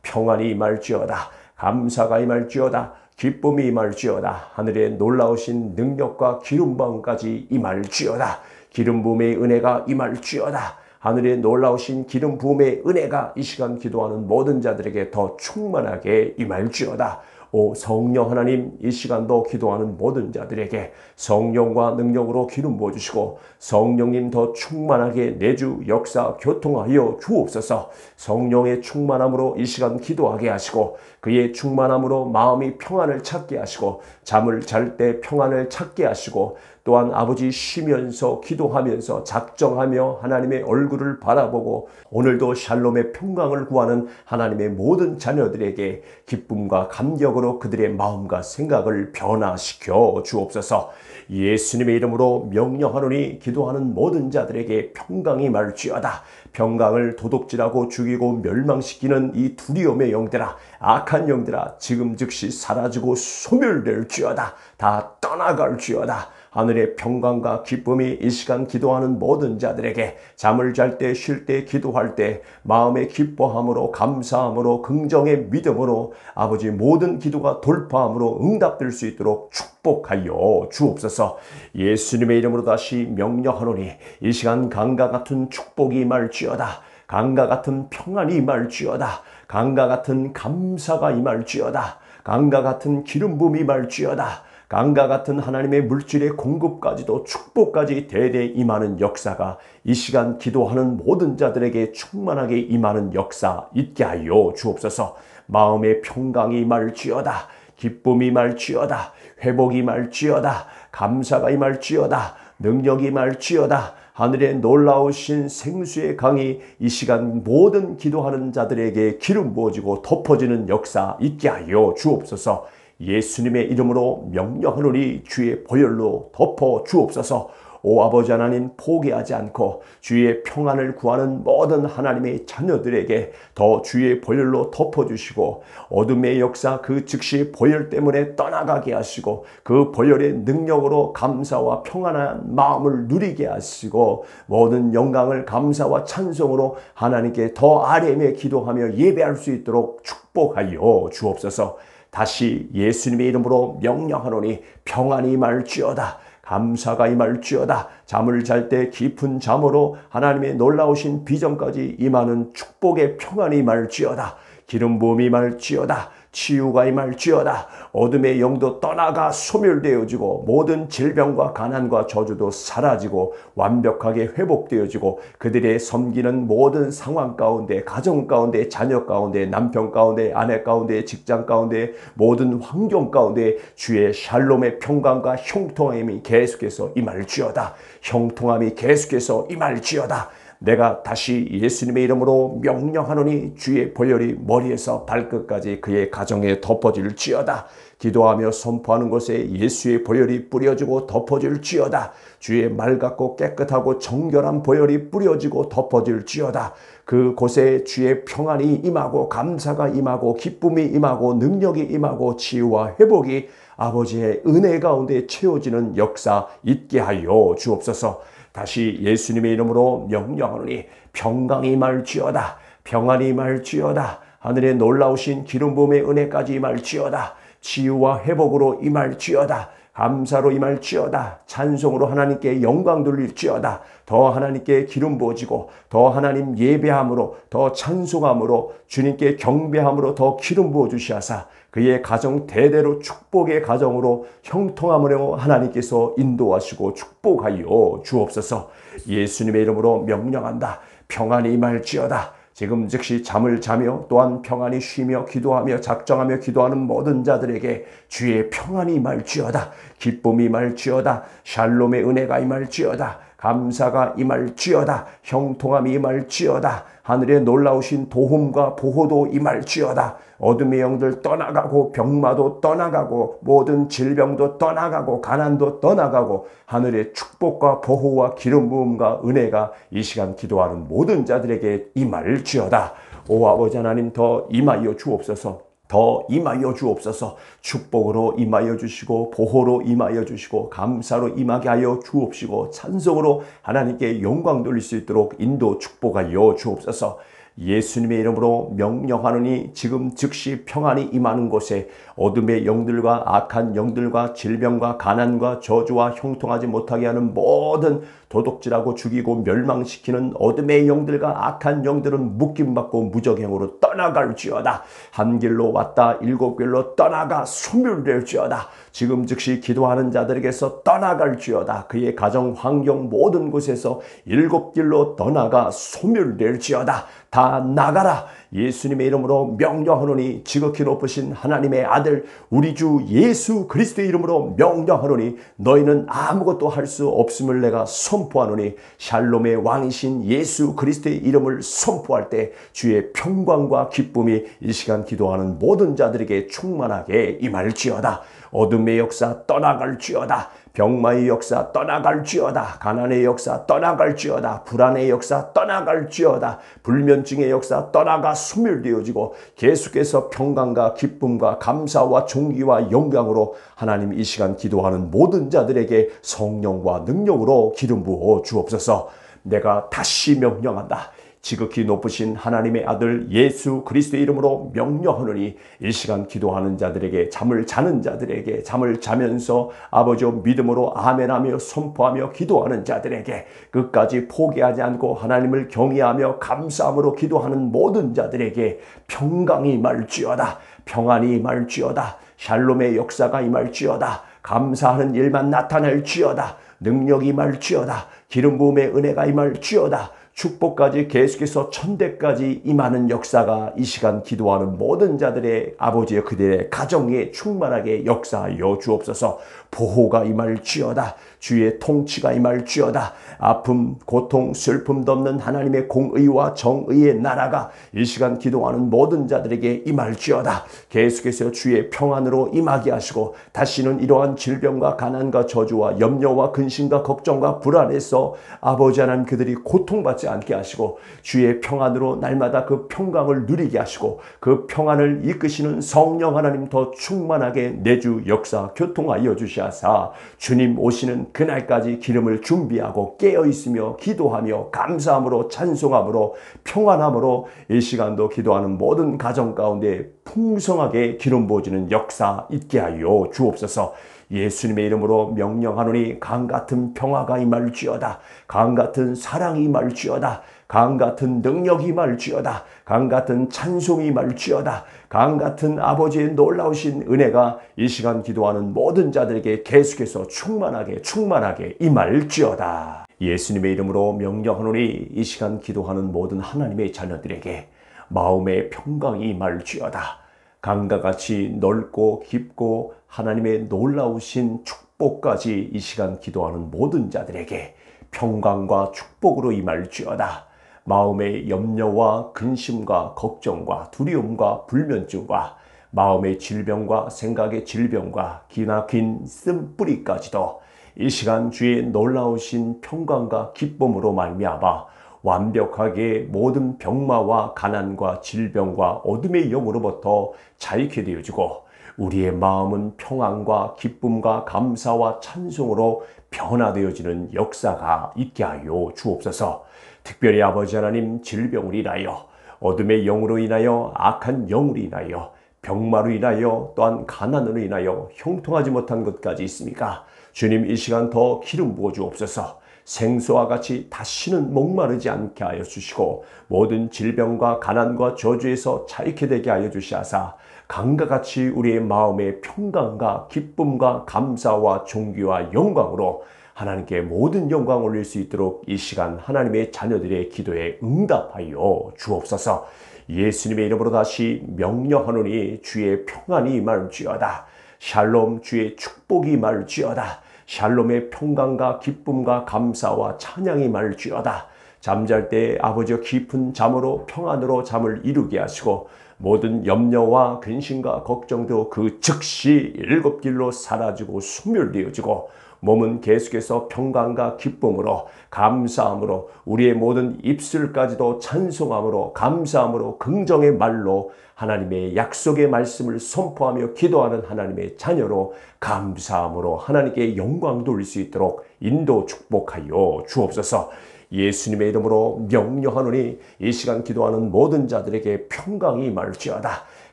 평안이 임할지어다. 감사가 임할지어다. 기쁨이 임할지어다. 하늘의 놀라우신 능력과 기름 부음까지 임할지어다. 기름 부음의 은혜가 임할지어다. 하늘의 놀라우신 기름 부음의 은혜가 이 시간 기도하는 모든 자들에게 더 충만하게 임할지어다. 오 성령 하나님, 이 시간도 기도하는 모든 자들에게 성령과 능력으로 기름 부어주시고 성령님 더 충만하게 내주 역사 교통하여 주옵소서. 성령의 충만함으로 이 시간 기도하게 하시고 그의 충만함으로 마음이 평안을 찾게 하시고 잠을 잘 때 평안을 찾게 하시고 또한 아버지 쉬면서 기도하면서 작정하며 하나님의 얼굴을 바라보고 오늘도 샬롬의 평강을 구하는 하나님의 모든 자녀들에게 기쁨과 감격으로 그들의 마음과 생각을 변화시켜 주옵소서. 예수님의 이름으로 명령하노니 기도하는 모든 자들에게 평강이 임할지어다. 평강을 도둑질하고 죽이고 멸망시키는 이 두려움의 영들아, 악한 영들아, 지금 즉시 사라지고 소멸될지어다. 다 떠나갈지어다. 하늘의 평강과 기쁨이 이 시간 기도하는 모든 자들에게 잠을 잘 때, 쉴 때, 기도할 때 마음의 기뻐함으로, 감사함으로, 긍정의 믿음으로 아버지 모든 기도가 돌파함으로 응답될 수 있도록 축복하여 주옵소서. 예수님의 이름으로 다시 명령하노니 이 시간 강과 같은 축복이 임할지어다. 강과 같은 평안이 임할지어다. 강과 같은 감사가 임할지어다. 강과 같은 기름 부음이 임할지어다. 강과 같은 하나님의 물질의 공급까지도 축복까지 대대 임하는 역사가 이 시간 기도하는 모든 자들에게 충만하게 임하는 역사 있게 하여 주옵소서. 마음의 평강이 임할지어다. 기쁨이 임할지어다. 회복이 임할지어다. 감사가 임할지어다. 능력이 임할지어다. 하늘에 놀라우신 생수의 강이 이 시간 모든 기도하는 자들에게 기름 부어지고 덮어지는 역사 있게 하여 주옵소서. 예수님의 이름으로 명령하노니 주의 보혈로 덮어 주옵소서. 오 아버지 하나님, 포기하지 않고 주의 평안을 구하는 모든 하나님의 자녀들에게 더 주의 보혈로 덮어주시고 어둠의 역사 그 즉시 보혈 때문에 떠나가게 하시고 그 보혈의 능력으로 감사와 평안한 마음을 누리게 하시고 모든 영광을 감사와 찬송으로 하나님께 더 아뢰며 기도하며 예배할 수 있도록 축복하여 주옵소서. 다시 예수님의 이름으로 명령하노니 평안이 임할지어다. 감사가 임할지어다. 잠을 잘 때 깊은 잠으로 하나님의 놀라우신 비전까지 임하는 축복의 평안이 임할지어다. 기름 부음이 임할지어다. 치유가 임할지어다. 어둠의 영도 떠나가 소멸되어지고 모든 질병과 가난과 저주도 사라지고 완벽하게 회복되어지고 그들의 섬기는 모든 상황 가운데, 가정 가운데, 자녀 가운데, 남편 가운데, 아내 가운데, 직장 가운데, 모든 환경 가운데 주의 샬롬의 평강과 형통함이 계속해서 임할지어다. 형통함이 계속해서 임할지어다. 내가 다시 예수님의 이름으로 명령하노니 주의 보혈이 머리에서 발끝까지 그의 가정에 덮어질지어다. 기도하며 선포하는 곳에 예수의 보혈이 뿌려지고 덮어질지어다. 주의 맑았고 깨끗하고 정결한 보혈이 뿌려지고 덮어질지어다. 그곳에 주의 평안이 임하고 감사가 임하고 기쁨이 임하고 능력이 임하고 치유와 회복이 아버지의 은혜 가운데 채워지는 역사 있게 하여 주옵소서. 다시 예수님의 이름으로 명령하노니 평강이 임할지어다. 평안이 임할지어다. 하늘에 놀라우신 기름 부음의 은혜까지 임할지어다. 치유와 회복으로 임할지어다. 감사로 임할지어다. 찬송으로 하나님께 영광 돌릴지어다. 더 하나님께 기름 부어지고 더 하나님 예배함으로 더 찬송함으로 주님께 경배함으로 더 기름 부어주시하사 그의 가정 대대로 축복의 가정으로 형통함으로 하나님께서 인도하시고 축복하여 주옵소서. 예수님의 이름으로 명령한다. 평안이 임할지어다. 지금 즉시 잠을 자며 또한 평안히 쉬며 기도하며 작정하며 기도하는 모든 자들에게 주의 평안이 임할지어다. 기쁨이 임할지어다. 샬롬의 은혜가 임할지어다. 감사가 임할지어다. 형통함이 임할지어다. 하늘에 놀라우신 도움과 보호도 임할지어다. 어둠의 영들 떠나가고 병마도 떠나가고 모든 질병도 떠나가고 가난도 떠나가고 하늘의 축복과 보호와 기름 부음과 은혜가 이 시간 기도하는 모든 자들에게 임할지어다. 오 아버지 하나님, 더 임하여 주옵소서. 더 임하여 주옵소서. 축복으로 임하여 주시고 보호로 임하여 주시고 감사로 임하게 하여 주옵시고 찬송으로 하나님께 영광 돌릴 수 있도록 인도 축복하여 주옵소서. 예수님의 이름으로 명령하노니 지금 즉시 평안이 임하는 곳에 어둠의 영들과 악한 영들과 질병과 가난과 저주와 형통하지 못하게 하는 모든 도둑질하고 죽이고 멸망시키는 어둠의 영들과 악한 영들은 묶임받고 무적행으로 떠나갈지어다. 한 길로 왔다 일곱 길로 떠나가 소멸될지어다. 지금 즉시 기도하는 자들에게서 떠나갈지어다. 그의 가정 환경 모든 곳에서 일곱 길로 떠나가 소멸될지어다. 다 나가라. 예수님의 이름으로 명령하노니 지극히 높으신 하나님의 아들 우리 주 예수 그리스도의 이름으로 명령하노니 너희는 아무것도 할 수 없음을 내가 선포하노니 샬롬의 왕이신 예수 그리스도의 이름을 선포할 때 주의 평강과 기쁨이 이 시간 기도하는 모든 자들에게 충만하게 임할지어다. 어둠의 역사 떠나갈지어다. 병마의 역사 떠나갈지어다. 가난의 역사 떠나갈지어다. 불안의 역사 떠나갈지어다. 불면증의 역사 떠나가 소멸되어지고 계속해서 평강과 기쁨과 감사와 존귀와 영광으로 하나님 이 시간 기도하는 모든 자들에게 성령과 능력으로 기름 부어 주옵소서. 내가 다시 명령한다. 지극히 높으신 하나님의 아들 예수 그리스도의 이름으로 명령하노니 이 시간 기도하는 자들에게 잠을 자는 자들에게 잠을 자면서 아버지의 믿음으로 아멘하며 선포하며 기도하는 자들에게 끝까지 포기하지 않고 하나님을 경외하며 감사함으로 기도하는 모든 자들에게 평강이 임할지어다. 평안이 임할지어다. 샬롬의 역사가 임할지어다. 감사하는 일만 나타날지어다. 능력이 임할지어다. 기름 부음의 은혜가 임할지어다. 축복까지 계속해서 천대까지 임하는 역사가 이 시간 기도하는 모든 자들의 아버지의 그들의 가정에 충만하게 역사하여 주옵소서. 보호가 임할지어다. 주의 통치가 임할지어다. 아픔, 고통, 슬픔도 없는 하나님의 공의와 정의의 나라가 이 시간 기도하는 모든 자들에게 임할지어다. 계속해서 주의 평안으로 임하게 하시고 다시는 이러한 질병과 가난과 저주와 염려와 근심과 걱정과 불안에서 아버지 하나님 그들이 고통받지 않게 하시고 주의 평안으로 날마다 그 평강을 누리게 하시고 그 평안을 이끄시는 성령 하나님 더 충만하게 내주 역사 교통하여 주시하사 주님 오시는 그날까지 기름을 준비하고 깨어있으며 기도하며 감사함으로 찬송함으로 평안함으로 이 시간도 기도하는 모든 가정 가운데 풍성하게 기름 부어지는 역사 있게 하여 주옵소서. 예수님의 이름으로 명령하노니 강같은 평화가 임할지어다. 강같은 사랑이 임할지어다. 강같은 능력이 임할지어다. 강같은 찬송이 임할지어다. 강같은 아버지의 놀라우신 은혜가 이 시간 기도하는 모든 자들에게 계속해서 충만하게 임할지어다. 예수님의 이름으로 명령하노니 이 시간 기도하는 모든 하나님의 자녀들에게 마음의 평강이 임할지어다. 강과 같이 넓고 깊고 하나님의 놀라우신 축복까지 이 시간 기도하는 모든 자들에게 평강과 축복으로 임할지어다. 마음의 염려와 근심과 걱정과 두려움과 불면증과 마음의 질병과 생각의 질병과 기나긴 쓴뿌리까지도 이 시간 주의 놀라우신 평강과 기쁨으로 말미암아 완벽하게 모든 병마와 가난과 질병과 어둠의 영으로부터 자유케 되어지고 우리의 마음은 평안과 기쁨과 감사와 찬송으로 변화되어지는 역사가 있게 하여 주옵소서. 특별히 아버지 하나님 질병으로 인하여 어둠의 영으로 인하여 악한 영으로 인하여 병마로 인하여 또한 가난으로 인하여 형통하지 못한 것까지 있습니까? 주님 이 시간 더 기름 부어 주옵소서. 생수와 같이 다시는 목마르지 않게 하여 주시고 모든 질병과 가난과 저주에서 자유케 되게 하여 주시하사 강과 같이 우리의 마음의 평강과 기쁨과 감사와 존귀와 영광으로 하나님께 모든 영광을 올릴 수 있도록 이 시간 하나님의 자녀들의 기도에 응답하여 주옵소서. 예수님의 이름으로 다시 명령하노니 주의 평안이 임할지어다. 샬롬 주의 축복이 임할지어다. 샬롬의 평강과 기쁨과 감사와 찬양이 임할지어다. 잠잘 때 아버지의 깊은 잠으로 평안으로 잠을 이루게 하시고 모든 염려와 근심과 걱정도 그 즉시 일곱 길로 사라지고 소멸되어지고 몸은 계속해서 평강과 기쁨으로 감사함으로 우리의 모든 입술까지도 찬송함으로 감사함으로 긍정의 말로 하나님의 약속의 말씀을 선포하며 기도하는 하나님의 자녀로 감사함으로 하나님께 영광 돌릴 수 있도록 인도 축복하여 주옵소서. 예수님의 이름으로 명령하노니 이 시간 기도하는 모든 자들에게 평강이 임할지어다.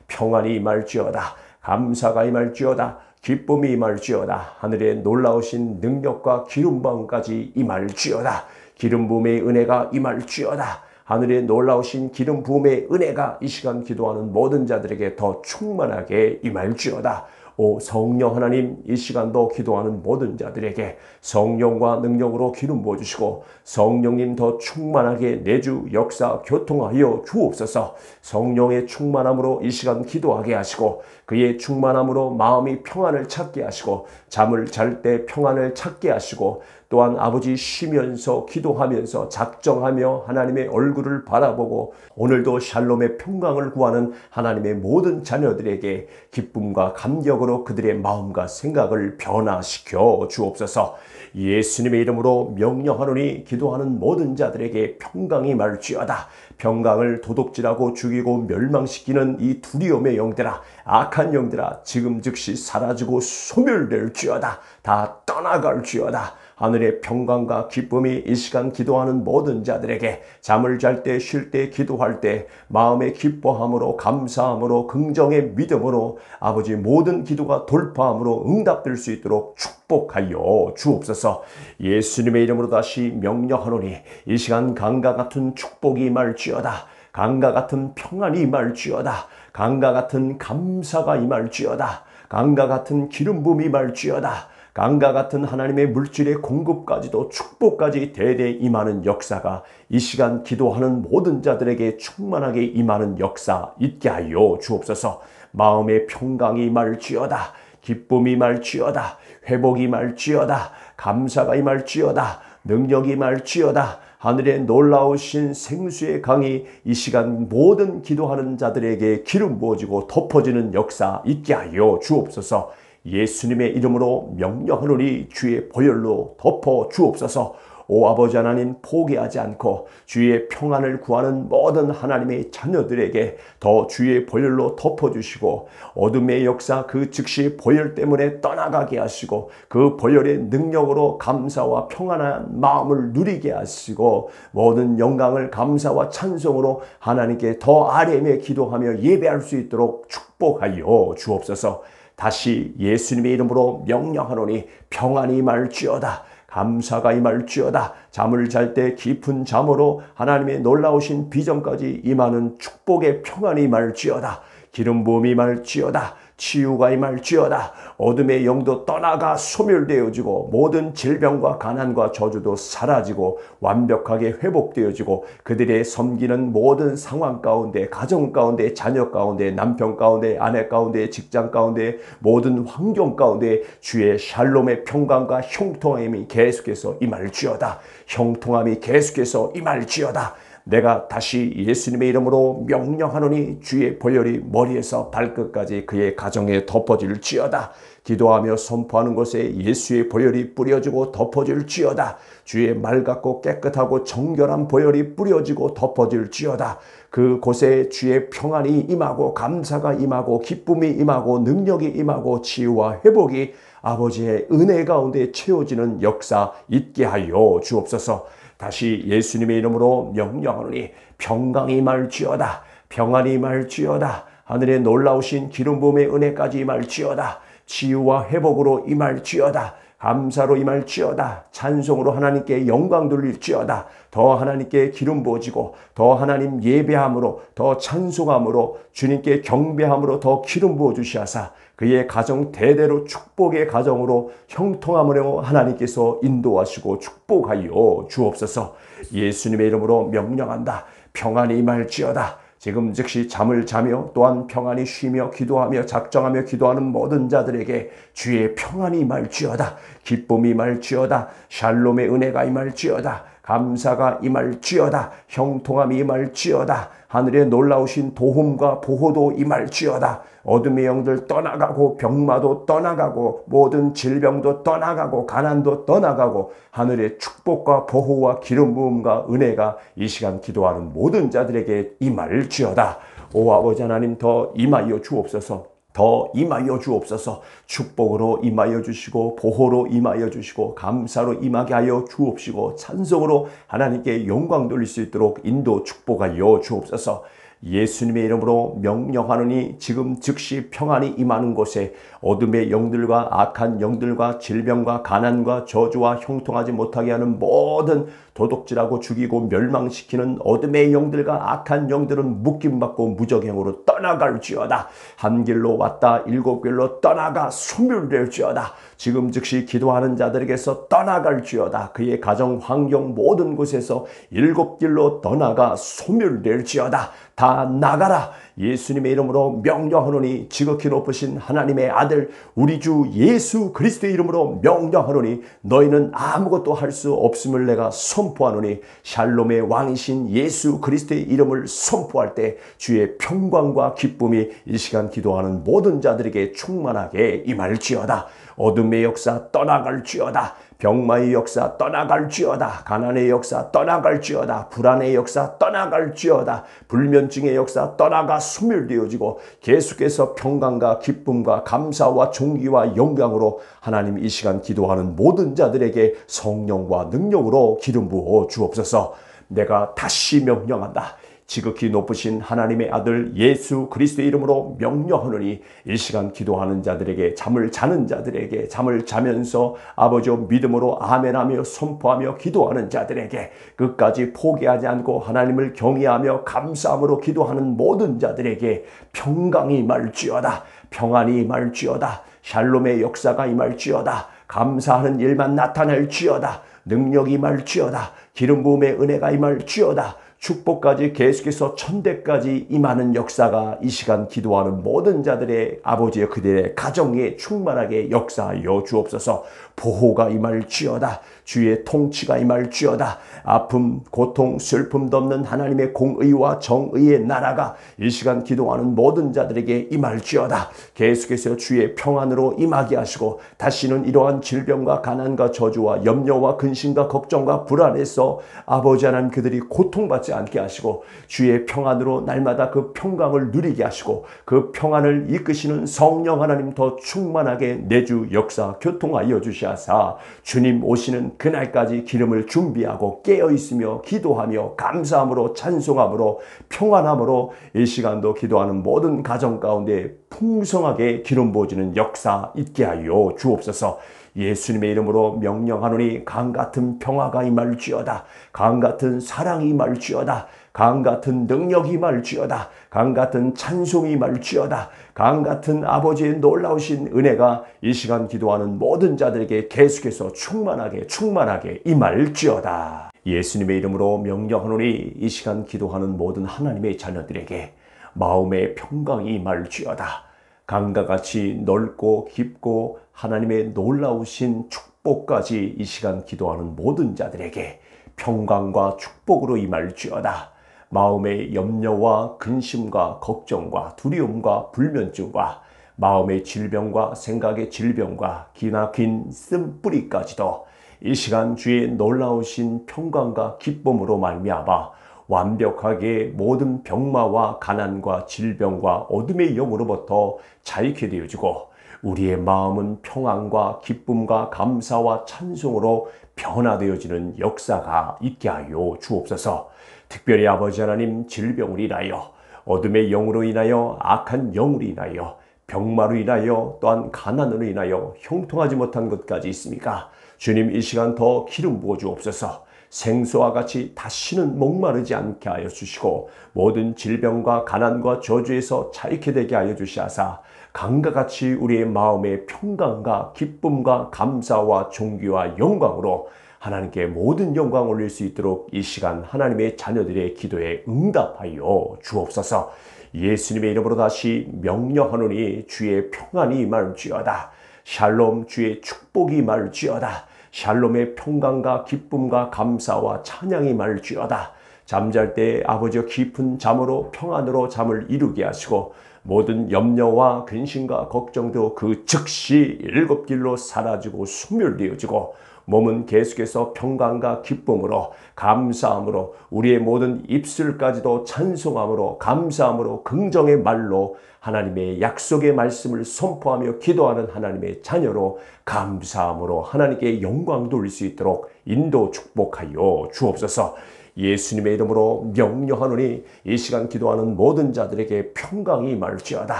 평안이 임할지어다. 감사가 임할지어다. 기쁨이 임할지어다. 하늘의 놀라우신 능력과 기름 부음까지 임할지어다. 기름 부음의 은혜가 임할지어다. 하늘의 놀라우신 기름 부음의 은혜가 이 시간 기도하는 모든 자들에게 더 충만하게 임할지어다. 오 성령 하나님, 이 시간도 기도하는 모든 자들에게 성령과 능력으로 기름 부어주시고 성령님 더 충만하게 내주 역사 교통하여 주옵소서. 성령의 충만함으로 이 시간 기도하게 하시고 그의 충만함으로 마음이 평안을 찾게 하시고 잠을 잘 때 평안을 찾게 하시고 또한 아버지 쉬면서 기도하면서 작정하며 하나님의 얼굴을 바라보고 오늘도 샬롬의 평강을 구하는 하나님의 모든 자녀들에게 기쁨과 감격으로 그들의 마음과 생각을 변화시켜 주옵소서. 예수님의 이름으로 명령하노니 기도하는 모든 자들에게 평강이 임할지어다. 평강을 도둑질하고 죽이고 멸망시키는 이 두려움의 영들아, 악한 영들아, 지금 즉시 사라지고 소멸될지어다. 다 떠나갈지어다. 하늘의 평강과 기쁨이 이 시간 기도하는 모든 자들에게 잠을 잘 때, 쉴 때, 기도할 때 마음의 기뻐함으로 감사함으로 긍정의 믿음으로 아버지 모든 기도가 돌파함으로 응답될 수 있도록 축복하여 주옵소서. 예수님의 이름으로 다시 명령하노니 이 시간 강과 같은 축복이 임할지어다. 강과 같은 평안이 임할지어다. 강과 같은 감사가 임할지어다. 강과 같은 기름 부음이 임할지어다. 강과 같은 하나님의 물질의 공급까지도 축복까지 대대 임하는 역사가 이 시간 기도하는 모든 자들에게 충만하게 임하는 역사 있게 하여 주옵소서. 마음의 평강이 임할지어다. 기쁨이 임할지어다. 회복이 임할지어다. 감사가 임할지어다. 능력이 임할지어다. 하늘의 놀라우신 생수의 강이 이 시간 모든 기도하는 자들에게 기름 부어지고 덮어지는 역사 있게 하여 주옵소서. 예수님의 이름으로 명령하노니 주의 보혈로 덮어 주옵소서. 오 아버지 하나님, 포기하지 않고 주의 평안을 구하는 모든 하나님의 자녀들에게 더 주의 보혈로 덮어주시고 어둠의 역사 그 즉시 보혈 때문에 떠나가게 하시고 그 보혈의 능력으로 감사와 평안한 마음을 누리게 하시고 모든 영광을 감사와 찬송으로 하나님께 더 아뢰며 기도하며 예배할 수 있도록 축복하여 주옵소서. 다시 예수님의 이름으로 명령하노니 평안이 임할지어다. 감사가 임할지어다. 잠을 잘 때 깊은 잠으로 하나님의 놀라우신 비전까지 임하는 축복의 평안이 임할지어다. 기름 부음이 임할지어다. 치유가 임할지어다. 어둠의 영도 떠나가 소멸되어지고 모든 질병과 가난과 저주도 사라지고 완벽하게 회복되어지고 그들의 섬기는 모든 상황 가운데, 가정 가운데, 자녀 가운데, 남편 가운데, 아내 가운데, 직장 가운데, 모든 환경 가운데 주의 샬롬의 평강과 형통함이 계속해서 임할지어다. 형통함이 계속해서 임할지어다. 내가 다시 예수님의 이름으로 명령하노니 주의 보혈이 머리에서 발끝까지 그의 가정에 덮어질지어다. 기도하며 선포하는 곳에 예수의 보혈이 뿌려지고 덮어질지어다. 주의 맑았고 깨끗하고 정결한 보혈이 뿌려지고 덮어질지어다. 그곳에 주의 평안이 임하고 감사가 임하고 기쁨이 임하고 능력이 임하고 치유와 회복이 아버지의 은혜 가운데 채워지는 역사 있게 하여 주옵소서. 다시 예수님의 이름으로 명령하노니 평강이 임할지어다. 평안이 임할지어다. 하늘의 놀라우신 기름 부음의 은혜까지 임할지어다. 치유와 회복으로 임할지어다. 감사로 임할지어다. 찬송으로 하나님께 영광 돌릴지어다. 더 하나님께 기름 부어지고 더 하나님 예배함으로 더 찬송함으로 주님께 경배함으로 더 기름 부어주시하사 그의 가정 대대로 축복의 가정으로 형통함으로 하나님께서 인도하시고 축복하여 주옵소서. 예수님의 이름으로 명령한다. 평안이 임할지어다. 지금 즉시 잠을 자며 또한 평안히 쉬며 기도하며 작정하며 기도하는 모든 자들에게 주의 평안이 임할지어다. 기쁨이 임할지어다. 샬롬의 은혜가 임할지어다. 감사가 임할지어다. 형통함이 임할지어다. 하늘의 놀라우신 도움과 보호도 임할지어다. 어둠의 영들 떠나가고 병마도 떠나가고 모든 질병도 떠나가고 가난도 떠나가고 하늘의 축복과 보호와 기름 부음과 은혜가 이 시간 기도하는 모든 자들에게 임할지어다. 오 아버지 하나님 더 임하여 주옵소서. 더 임하여 주옵소서. 축복으로 임하여 주시고 보호로 임하여 주시고 감사로 임하게 하여 주옵시고 찬송으로 하나님께 영광 돌릴 수 있도록 인도 축복하여 주옵소서. 예수님의 이름으로 명령하노니 지금 즉시 평안이 임하는 곳에 어둠의 영들과 악한 영들과 질병과 가난과 저주와 형통하지 못하게 하는 모든 도둑질하고 죽이고 멸망시키는 어둠의 영들과 악한 영들은 묶임받고 무적행으로 떠나갈지어다. 한 길로 왔다 일곱 길로 떠나가 소멸될지어다. 지금 즉시 기도하는 자들에게서 떠나갈지어다. 그의 가정 환경 모든 곳에서 일곱 길로 떠나가 소멸될지어다. 다 나가라. 예수님의 이름으로 명령하노니 지극히 높으신 하나님의 아들 우리 주 예수 그리스도의 이름으로 명령하노니 너희는 아무것도 할 수 없음을 내가 선포하노니 샬롬의 왕이신 예수 그리스도의 이름을 선포할 때 주의 평강과 기쁨이 이 시간 기도하는 모든 자들에게 충만하게 임할지어다. 어둠의 역사 떠나갈지어다. 병마의 역사 떠나갈지어다. 가난의 역사 떠나갈지어다. 불안의 역사 떠나갈지어다. 불면증의 역사 떠나가 소멸되어지고 계속해서 평강과 기쁨과 감사와 존귀와 영광으로 하나님 이 시간 기도하는 모든 자들에게 성령과 능력으로 기름 부어 주옵소서. 내가 다시 명령한다. 지극히 높으신 하나님의 아들 예수 그리스도의 이름으로 명령하노니 이 시간 기도하는 자들에게 잠을 자는 자들에게 잠을 자면서 아버지의 믿음으로 아멘하며 선포하며 기도하는 자들에게 끝까지 포기하지 않고 하나님을 경외하며 감사함으로 기도하는 모든 자들에게 평강이 임할지어다. 평안이 임할지어다. 샬롬의 역사가 임할지어다. 감사하는 일만 나타날지어다. 능력이 임할지어다. 기름 부음의 은혜가 임할지어다. 축복까지 계속해서 천대까지 임하는 역사가 이 시간 기도하는 모든 자들의 아버지의 그들의 가정에 충만하게 역사하여 주옵소서. 보호가 임할지어다. 주의 통치가 임할지어다. 아픔, 고통, 슬픔도 없는 하나님의 공의와 정의의 나라가 이 시간 기도하는 모든 자들에게 임할지어다. 계속해서 주의 평안으로 임하게 하시고 다시는 이러한 질병과 가난과 저주와 염려와 근심과 걱정과 불안에서 아버지 하나님 그들이 고통받지 않게 하시고 주의 평안으로 날마다 그 평강을 누리게 하시고 그 평안을 이끄시는 성령 하나님 더 충만하게 내주 역사 교통하여 주시하사 주님 오시는 그날까지 기름을 준비하고 깨어있으며 기도하며 감사함으로 찬송함으로 평안함으로 이 시간도 기도하는 모든 가정 가운데 풍성하게 기름 부어지는 역사 있게 하여 주옵소서. 예수님의 이름으로 명령하노니 강같은 평화가 임할지어다. 강같은 사랑이 임할지어다. 강같은 능력이 임할지어다. 강같은 찬송이 임할지어다. 강같은 아버지의 놀라우신 은혜가 이 시간 기도하는 모든 자들에게 계속해서 충만하게 임할지어다. 예수님의 이름으로 명령하노니 이 시간 기도하는 모든 하나님의 자녀들에게 마음의 평강이 임할지어다. 강과 같이 넓고 깊고 하나님의 놀라우신 축복까지 이 시간 기도하는 모든 자들에게 평강과 축복으로 임할지어다. 마음의 염려와 근심과 걱정과 두려움과 불면증과 마음의 질병과 생각의 질병과 기나긴 쓴뿌리까지도 이 시간 주의 놀라우신 평강과 기쁨으로 말미암아 완벽하게 모든 병마와 가난과 질병과 어둠의 영으로부터 자유케 되어지고 우리의 마음은 평안과 기쁨과 감사와 찬송으로 변화되어지는 역사가 있게 하여 주옵소서. 특별히 아버지 하나님 질병을 인하여 어둠의 영으로 인하여 악한 영으로 인하여 병마로 인하여 또한 가난으로 인하여 형통하지 못한 것까지 있습니까? 주님 이 시간 더 기름 부어 주옵소서. 생수와 같이 다시는 목마르지 않게 하여 주시고 모든 질병과 가난과 저주에서 자유케 되게 하여 주시하사 강과 같이 우리의 마음의 평강과 기쁨과 감사와 존귀와 영광으로 하나님께 모든 영광 올릴 수 있도록 이 시간 하나님의 자녀들의 기도에 응답하여 주옵소서. 예수님의 이름으로 다시 명령하노니 주의 평안이 임할지어다. 샬롬 주의 축복이 임할지어다. 샬롬의 평강과 기쁨과 감사와 찬양이 임할지어다. 잠잘 때 아버지의 깊은 잠으로 평안으로 잠을 이루게 하시고 모든 염려와 근심과 걱정도 그 즉시 일곱 길로 사라지고 소멸되어지고 몸은 계속해서 평강과 기쁨으로 감사함으로 우리의 모든 입술까지도 찬송함으로 감사함으로 긍정의 말로 하나님의 약속의 말씀을 선포하며 기도하는 하나님의 자녀로 감사함으로 하나님께 영광 돌릴 수 있도록 인도 축복하여 주옵소서. 예수님의 이름으로 명령하노니 이 시간 기도하는 모든 자들에게 평강이 임할지어다.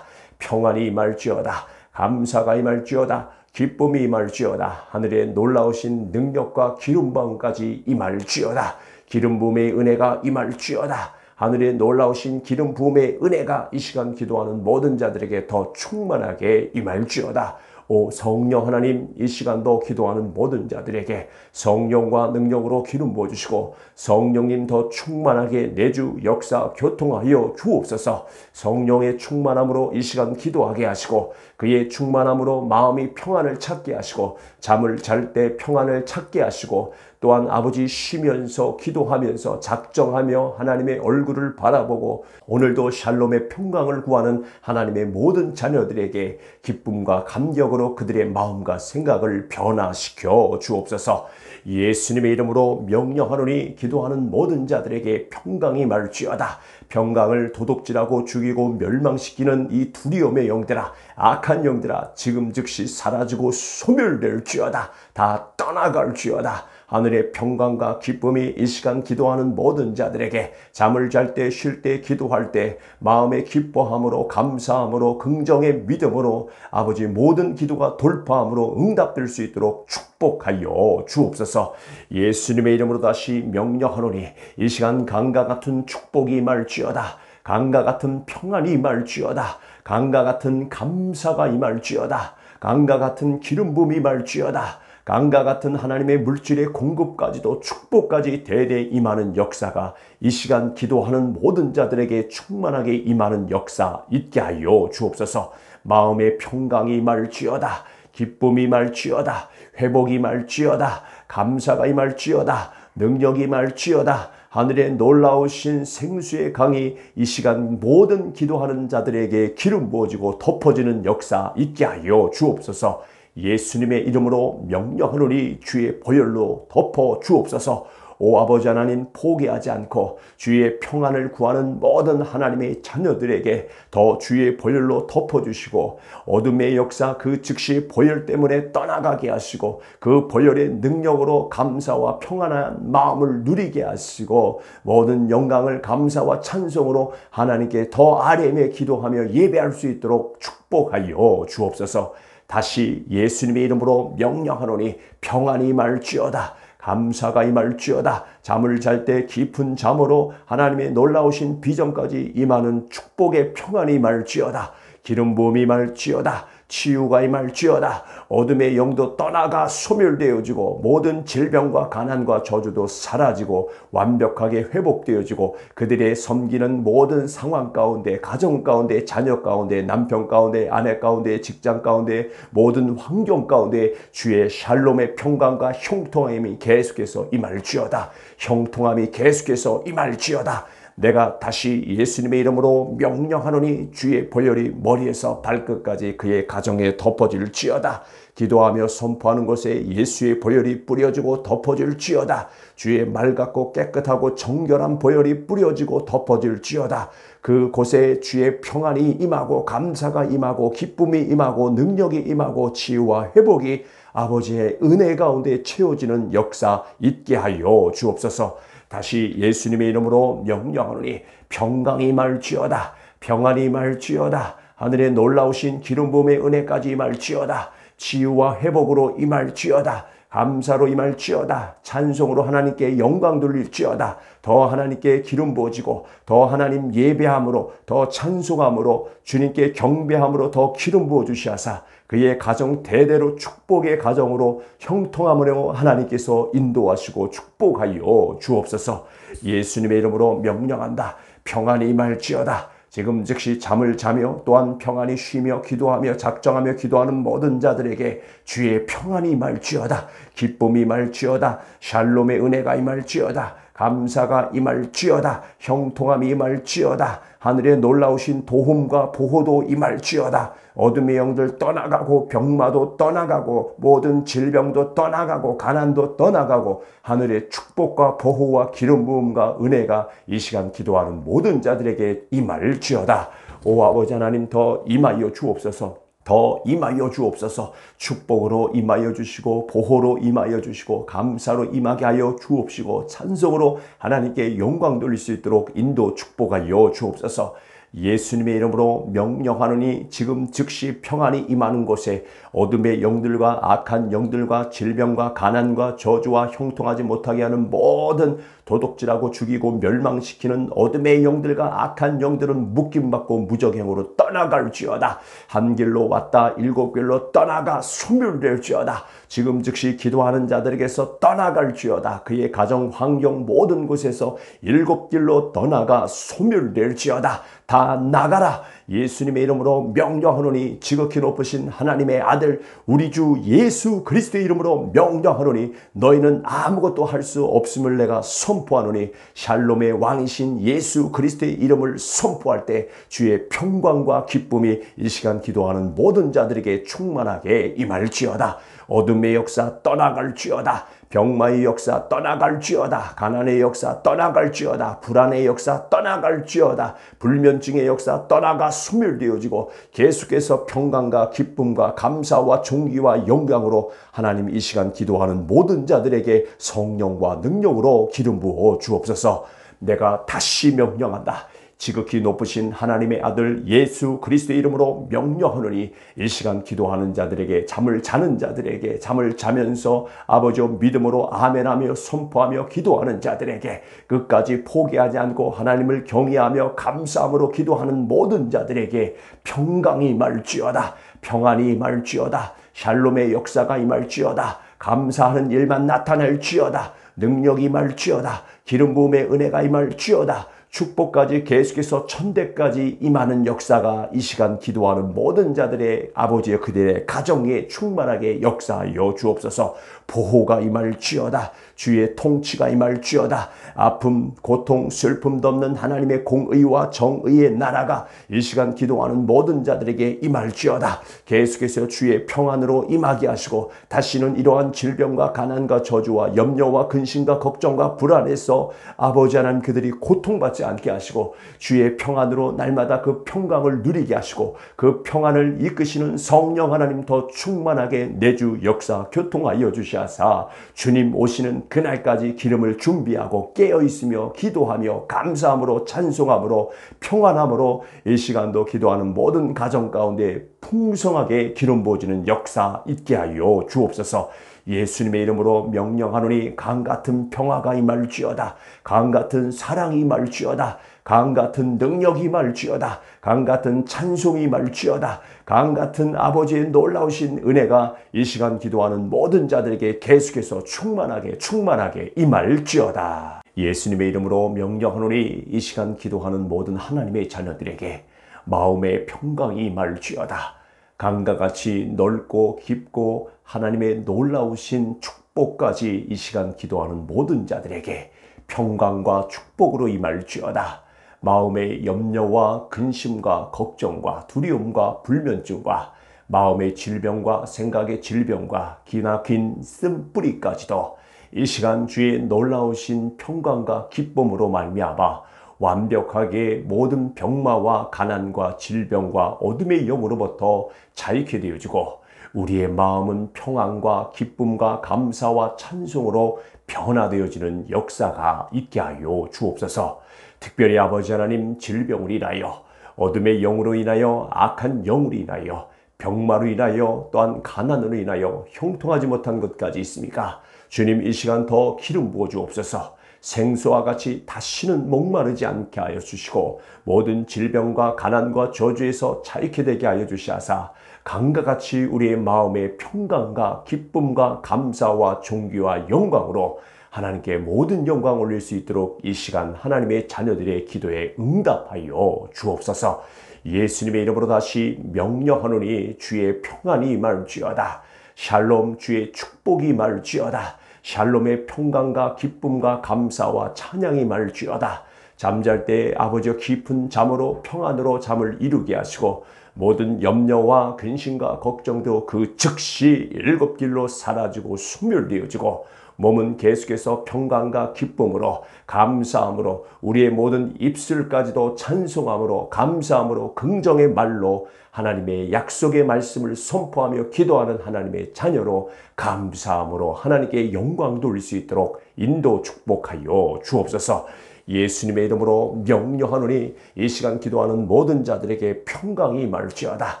평안이 임할지어다. 감사가 임할지어다. 기쁨이 임할지어다. 하늘의 놀라우신 능력과 기름 부음까지 임할지어다. 기름 부음의 은혜가 임할지어다. 하늘의 놀라우신 기름 부음의 은혜가 이 시간 기도하는 모든 자들에게 더 충만하게 임할지어다. 오 성령 하나님, 이 시간도 기도하는 모든 자들에게 성령과 능력으로 기름 부어주시고 성령님 더 충만하게 내주 역사 교통하여 주옵소서. 성령의 충만함으로 이 시간 기도하게 하시고 그의 충만함으로 마음이 평안을 찾게 하시고 잠을 잘 때 평안을 찾게 하시고 또한 아버지 쉬면서 기도하면서 작정하며 하나님의 얼굴을 바라보고 오늘도 샬롬의 평강을 구하는 하나님의 모든 자녀들에게 기쁨과 감격으로 그들의 마음과 생각을 변화시켜 주옵소서. 예수님의 이름으로 명령하노니 기도하는 모든 자들에게 평강이 임할지어다. 평강을 도둑질하고 죽이고 멸망시키는 이 두려움의 영들아, 악한 영들아, 지금 즉시 사라지고 소멸될지어다. 다 떠나갈지어다. 하늘의 평강과 기쁨이 이 시간 기도하는 모든 자들에게 잠을 잘 때, 쉴 때, 기도할 때 마음의 기뻐함으로 감사함으로 긍정의 믿음으로 아버지 모든 기도가 돌파함으로 응답될 수 있도록 축복하여 주옵소서. 예수님의 이름으로 다시 명령하노니 이 시간 강과 같은 축복이 임할지어다. 강과 같은 평안이 임할지어다. 강과 같은 감사가 임할지어다. 강과 같은 기름 부음이 임할지어다. 강과 같은 하나님의 물질의 공급까지도 축복까지 대대 임하는 역사가 이 시간 기도하는 모든 자들에게 충만하게 임하는 역사 있게 하여 주옵소서. 마음의 평강이 임할지어다. 기쁨이 임할지어다. 회복이 임할지어다. 감사가 임할지어다. 능력이 임할지어다. 하늘의 놀라우신 생수의 강이 이 시간 모든 기도하는 자들에게 기름 부어지고 덮어지는 역사 있게 하여 주옵소서. 예수님의 이름으로 명령하노니 주의 보혈로 덮어 주옵소서. 오 아버지 하나님, 포기하지 않고 주의 평안을 구하는 모든 하나님의 자녀들에게 더 주의 보혈로 덮어주시고 어둠의 역사 그 즉시 보혈 때문에 떠나가게 하시고 그 보혈의 능력으로 감사와 평안한 마음을 누리게 하시고 모든 영광을 감사와 찬송으로 하나님께 더 아뢰며 기도하며 예배할 수 있도록 축복하여 주옵소서. 다시 예수님의 이름으로 명령하노니 평안이 임할지어다. 감사가 임할지어다. 잠을 잘 때 깊은 잠으로 하나님의 놀라우신 비전까지 임하는 축복의 평안이 임할지어다. 기름 부음이 임할지어다. 치유가 임할지어다. 어둠의 영도 떠나가 소멸되어지고 모든 질병과 가난과 저주도 사라지고 완벽하게 회복되어지고 그들의 섬기는 모든 상황 가운데 가정 가운데 자녀 가운데 남편 가운데 아내 가운데 직장 가운데 모든 환경 가운데 주의 샬롬의 평강과 형통함이 계속해서 임할지어다. 형통함이 계속해서 임할지어다. 내가 다시 예수님의 이름으로 명령하노니 주의 보혈이 머리에서 발끝까지 그의 가정에 덮어질지어다. 기도하며 선포하는 곳에 예수의 보혈이 뿌려지고 덮어질지어다. 주의 맑고 깨끗하고 정결한 보혈이 뿌려지고 덮어질지어다. 그곳에 주의 평안이 임하고 감사가 임하고 기쁨이 임하고 능력이 임하고 치유와 회복이 아버지의 은혜 가운데 채워지는 역사 있게 하여 주옵소서. 다시 예수님의 이름으로 명령하노니 평강이 임할지어다. 평안이 임할지어다. 하늘의 놀라우신 기름 부음의 은혜까지 임할지어다. 치유와 회복으로 임할지어다. 감사로 임할지어다. 찬송으로 하나님께 영광 돌릴지어다. 더 하나님께 기름 부어지고 더 하나님 예배함으로 더 찬송함으로 주님께 경배함으로 더 기름 부어주시하사 그의 가정 대대로 축복의 가정으로 형통함으로 하나님께서 인도하시고 축복하여 주옵소서. 예수님의 이름으로 명령한다. 평안이 임할지어다. 지금 즉시 잠을 자며 또한 평안히 쉬며 기도하며 작정하며 기도하는 모든 자들에게 주의 평안이 임할지어다. 기쁨이 임할지어다. 샬롬의 은혜가 임할지어다. 감사가 임할지어다. 형통함이 임할지어다. 하늘에 놀라우신 도움과 보호도 임할지어다. 어둠의 영들 떠나가고 병마도 떠나가고 모든 질병도 떠나가고 가난도 떠나가고 하늘의 축복과 보호와 기름 부음과 은혜가 이 시간 기도하는 모든 자들에게 임할지어다. 오 아버지 하나님, 더 임하여 주옵소서. 더 임하여 주옵소서. 축복으로 임하여 주시고 보호로 임하여 주시고 감사로 임하게 하여 주옵시고 찬송으로 하나님께 영광 돌릴 수 있도록 인도 축복하여 주옵소서. 예수님의 이름으로 명령하노니 지금 즉시 평안이 임하는 곳에 어둠의 영들과 악한 영들과 질병과 가난과 저주와 형통하지 못하게 하는 모든 도둑질하고 죽이고 멸망시키는 어둠의 영들과 악한 영들은 묶임받고 무적행으로 떠나갈지어다. 한 길로 왔다 일곱 길로 떠나가 소멸될지어다. 지금 즉시 기도하는 자들에게서 떠나갈지어다. 그의 가정 환경 모든 곳에서 일곱 길로 떠나가 소멸될지어다. 다 나가라. 예수님의 이름으로 명령하노니 지극히 높으신 하나님의 아들 우리 주 예수 그리스도의 이름으로 명령하노니 너희는 아무것도 할 수 없음을 내가 선포하노니 샬롬의 왕이신 예수 그리스도의 이름을 선포할 때 주의 평강과 기쁨이 이 시간 기도하는 모든 자들에게 충만하게 임할지어다. 어둠의 역사 떠나갈지어다. 병마의 역사 떠나갈지어다. 가난의 역사 떠나갈지어다. 불안의 역사 떠나갈지어다. 불면증의 역사 떠나가 소멸되어지고 계속해서 평강과 기쁨과 감사와 존귀와 영광으로 하나님 이 시간 기도하는 모든 자들에게 성령과 능력으로 기름 부어 주옵소서. 내가 다시 명령한다. 지극히 높으신 하나님의 아들 예수 그리스도의 이름으로 명령하노니 이 시간 기도하는 자들에게 잠을 자는 자들에게 잠을 자면서 아버지의 믿음으로 아멘하며 선포하며 기도하는 자들에게 끝까지 포기하지 않고 하나님을 경외하며 감사함으로 기도하는 모든 자들에게 평강이 임할지어다. 평안이 임할지어다. 샬롬의 역사가 임할지어다. 감사하는 일만 나타날지어다. 능력이 임할지어다. 기름 부음의 은혜가 임할지어다. 축복까지 계속해서 천대까지 임하는 역사가 이 시간 기도하는 모든 자들의 아버지의 그들의 가정에 충만하게 역사하여 주옵소서. 보호가 임할지어다. 주의 통치가 임할지어다. 아픔, 고통, 슬픔도 없는 하나님의 공의와 정의의 나라가 이 시간 기도하는 모든 자들에게 임할지어다. 계속해서 주의 평안으로 임하게 하시고 다시는 이러한 질병과 가난과 저주와 염려와 근심과 걱정과 불안에서 아버지 하나님 그들이 고통받지 않게 하시고 주의 평안으로 날마다 그 평강을 누리게 하시고 그 평안을 이끄시는 성령 하나님 더 충만하게 내주 역사 교통하여 주시하사 주님 오시는 그날까지 기름을 준비하고 깨어있으며 기도하며 감사함으로 찬송함으로 평안함으로 이 시간도 기도하는 모든 가정 가운데 풍성하게 기름 부어지는 역사 있게 하여 주옵소서. 예수님의 이름으로 명령하노니 강같은 평화가 임할지어다. 강같은 사랑이 임할지어다. 강같은 능력이 임할지어다. 강같은 찬송이 임할지어다. 강같은 아버지의 놀라우신 은혜가 이 시간 기도하는 모든 자들에게 계속해서 충만하게 임할지어다. 예수님의 이름으로 명령하노니 이 시간 기도하는 모든 하나님의 자녀들에게 마음의 평강이 임할지어다. 강과 같이 넓고 깊고 하나님의 놀라우신 축복까지 이 시간 기도하는 모든 자들에게 평강과 축복으로 임할지어다. 마음의 염려와 근심과 걱정과 두려움과 불면증과 마음의 질병과 생각의 질병과 기나긴 쓴뿌리까지도 이 시간 주의 놀라우신 평강과 기쁨으로 말미암아 완벽하게 모든 병마와 가난과 질병과 어둠의 영으로부터 자유케 되어지고 우리의 마음은 평안과 기쁨과 감사와 찬송으로 변화되어지는 역사가 있게 하여 주옵소서. 특별히 아버지 하나님 질병을 인하여 어둠의 영으로 인하여 악한 영으로 인하여 병마로 인하여 또한 가난으로 인하여 형통하지 못한 것까지 있습니까? 주님 이 시간 더 기름 부어 주옵소서. 생수와 같이 다시는 목마르지 않게 하여 주시고 모든 질병과 가난과 저주에서 자유케 되게 하여 주시하사 강과 같이 우리의 마음의 평강과 기쁨과 감사와 존귀와 영광으로 하나님께 모든 영광 올릴 수 있도록 이 시간 하나님의 자녀들의 기도에 응답하여 주옵소서. 예수님의 이름으로 다시 명령하노니 주의 평안이 임할지어다. 샬롬 주의 축복이 임할지어다. 샬롬의 평강과 기쁨과 감사와 찬양이 임할지어다. 잠잘 때 아버지여 깊은 잠으로 평안으로 잠을 이루게 하시고 모든 염려와 근심과 걱정도 그 즉시 일곱 길로 사라지고 소멸되어지고 몸은 계속해서 평강과 기쁨으로 감사함으로 우리의 모든 입술까지도 찬송함으로 감사함으로 긍정의 말로 하나님의 약속의 말씀을 선포하며 기도하는 하나님의 자녀로 감사함으로 하나님께 영광 돌릴 수 있도록 인도 축복하여 주옵소서. 예수님의 이름으로 명령하노니 이 시간 기도하는 모든 자들에게 평강이 임할지어다.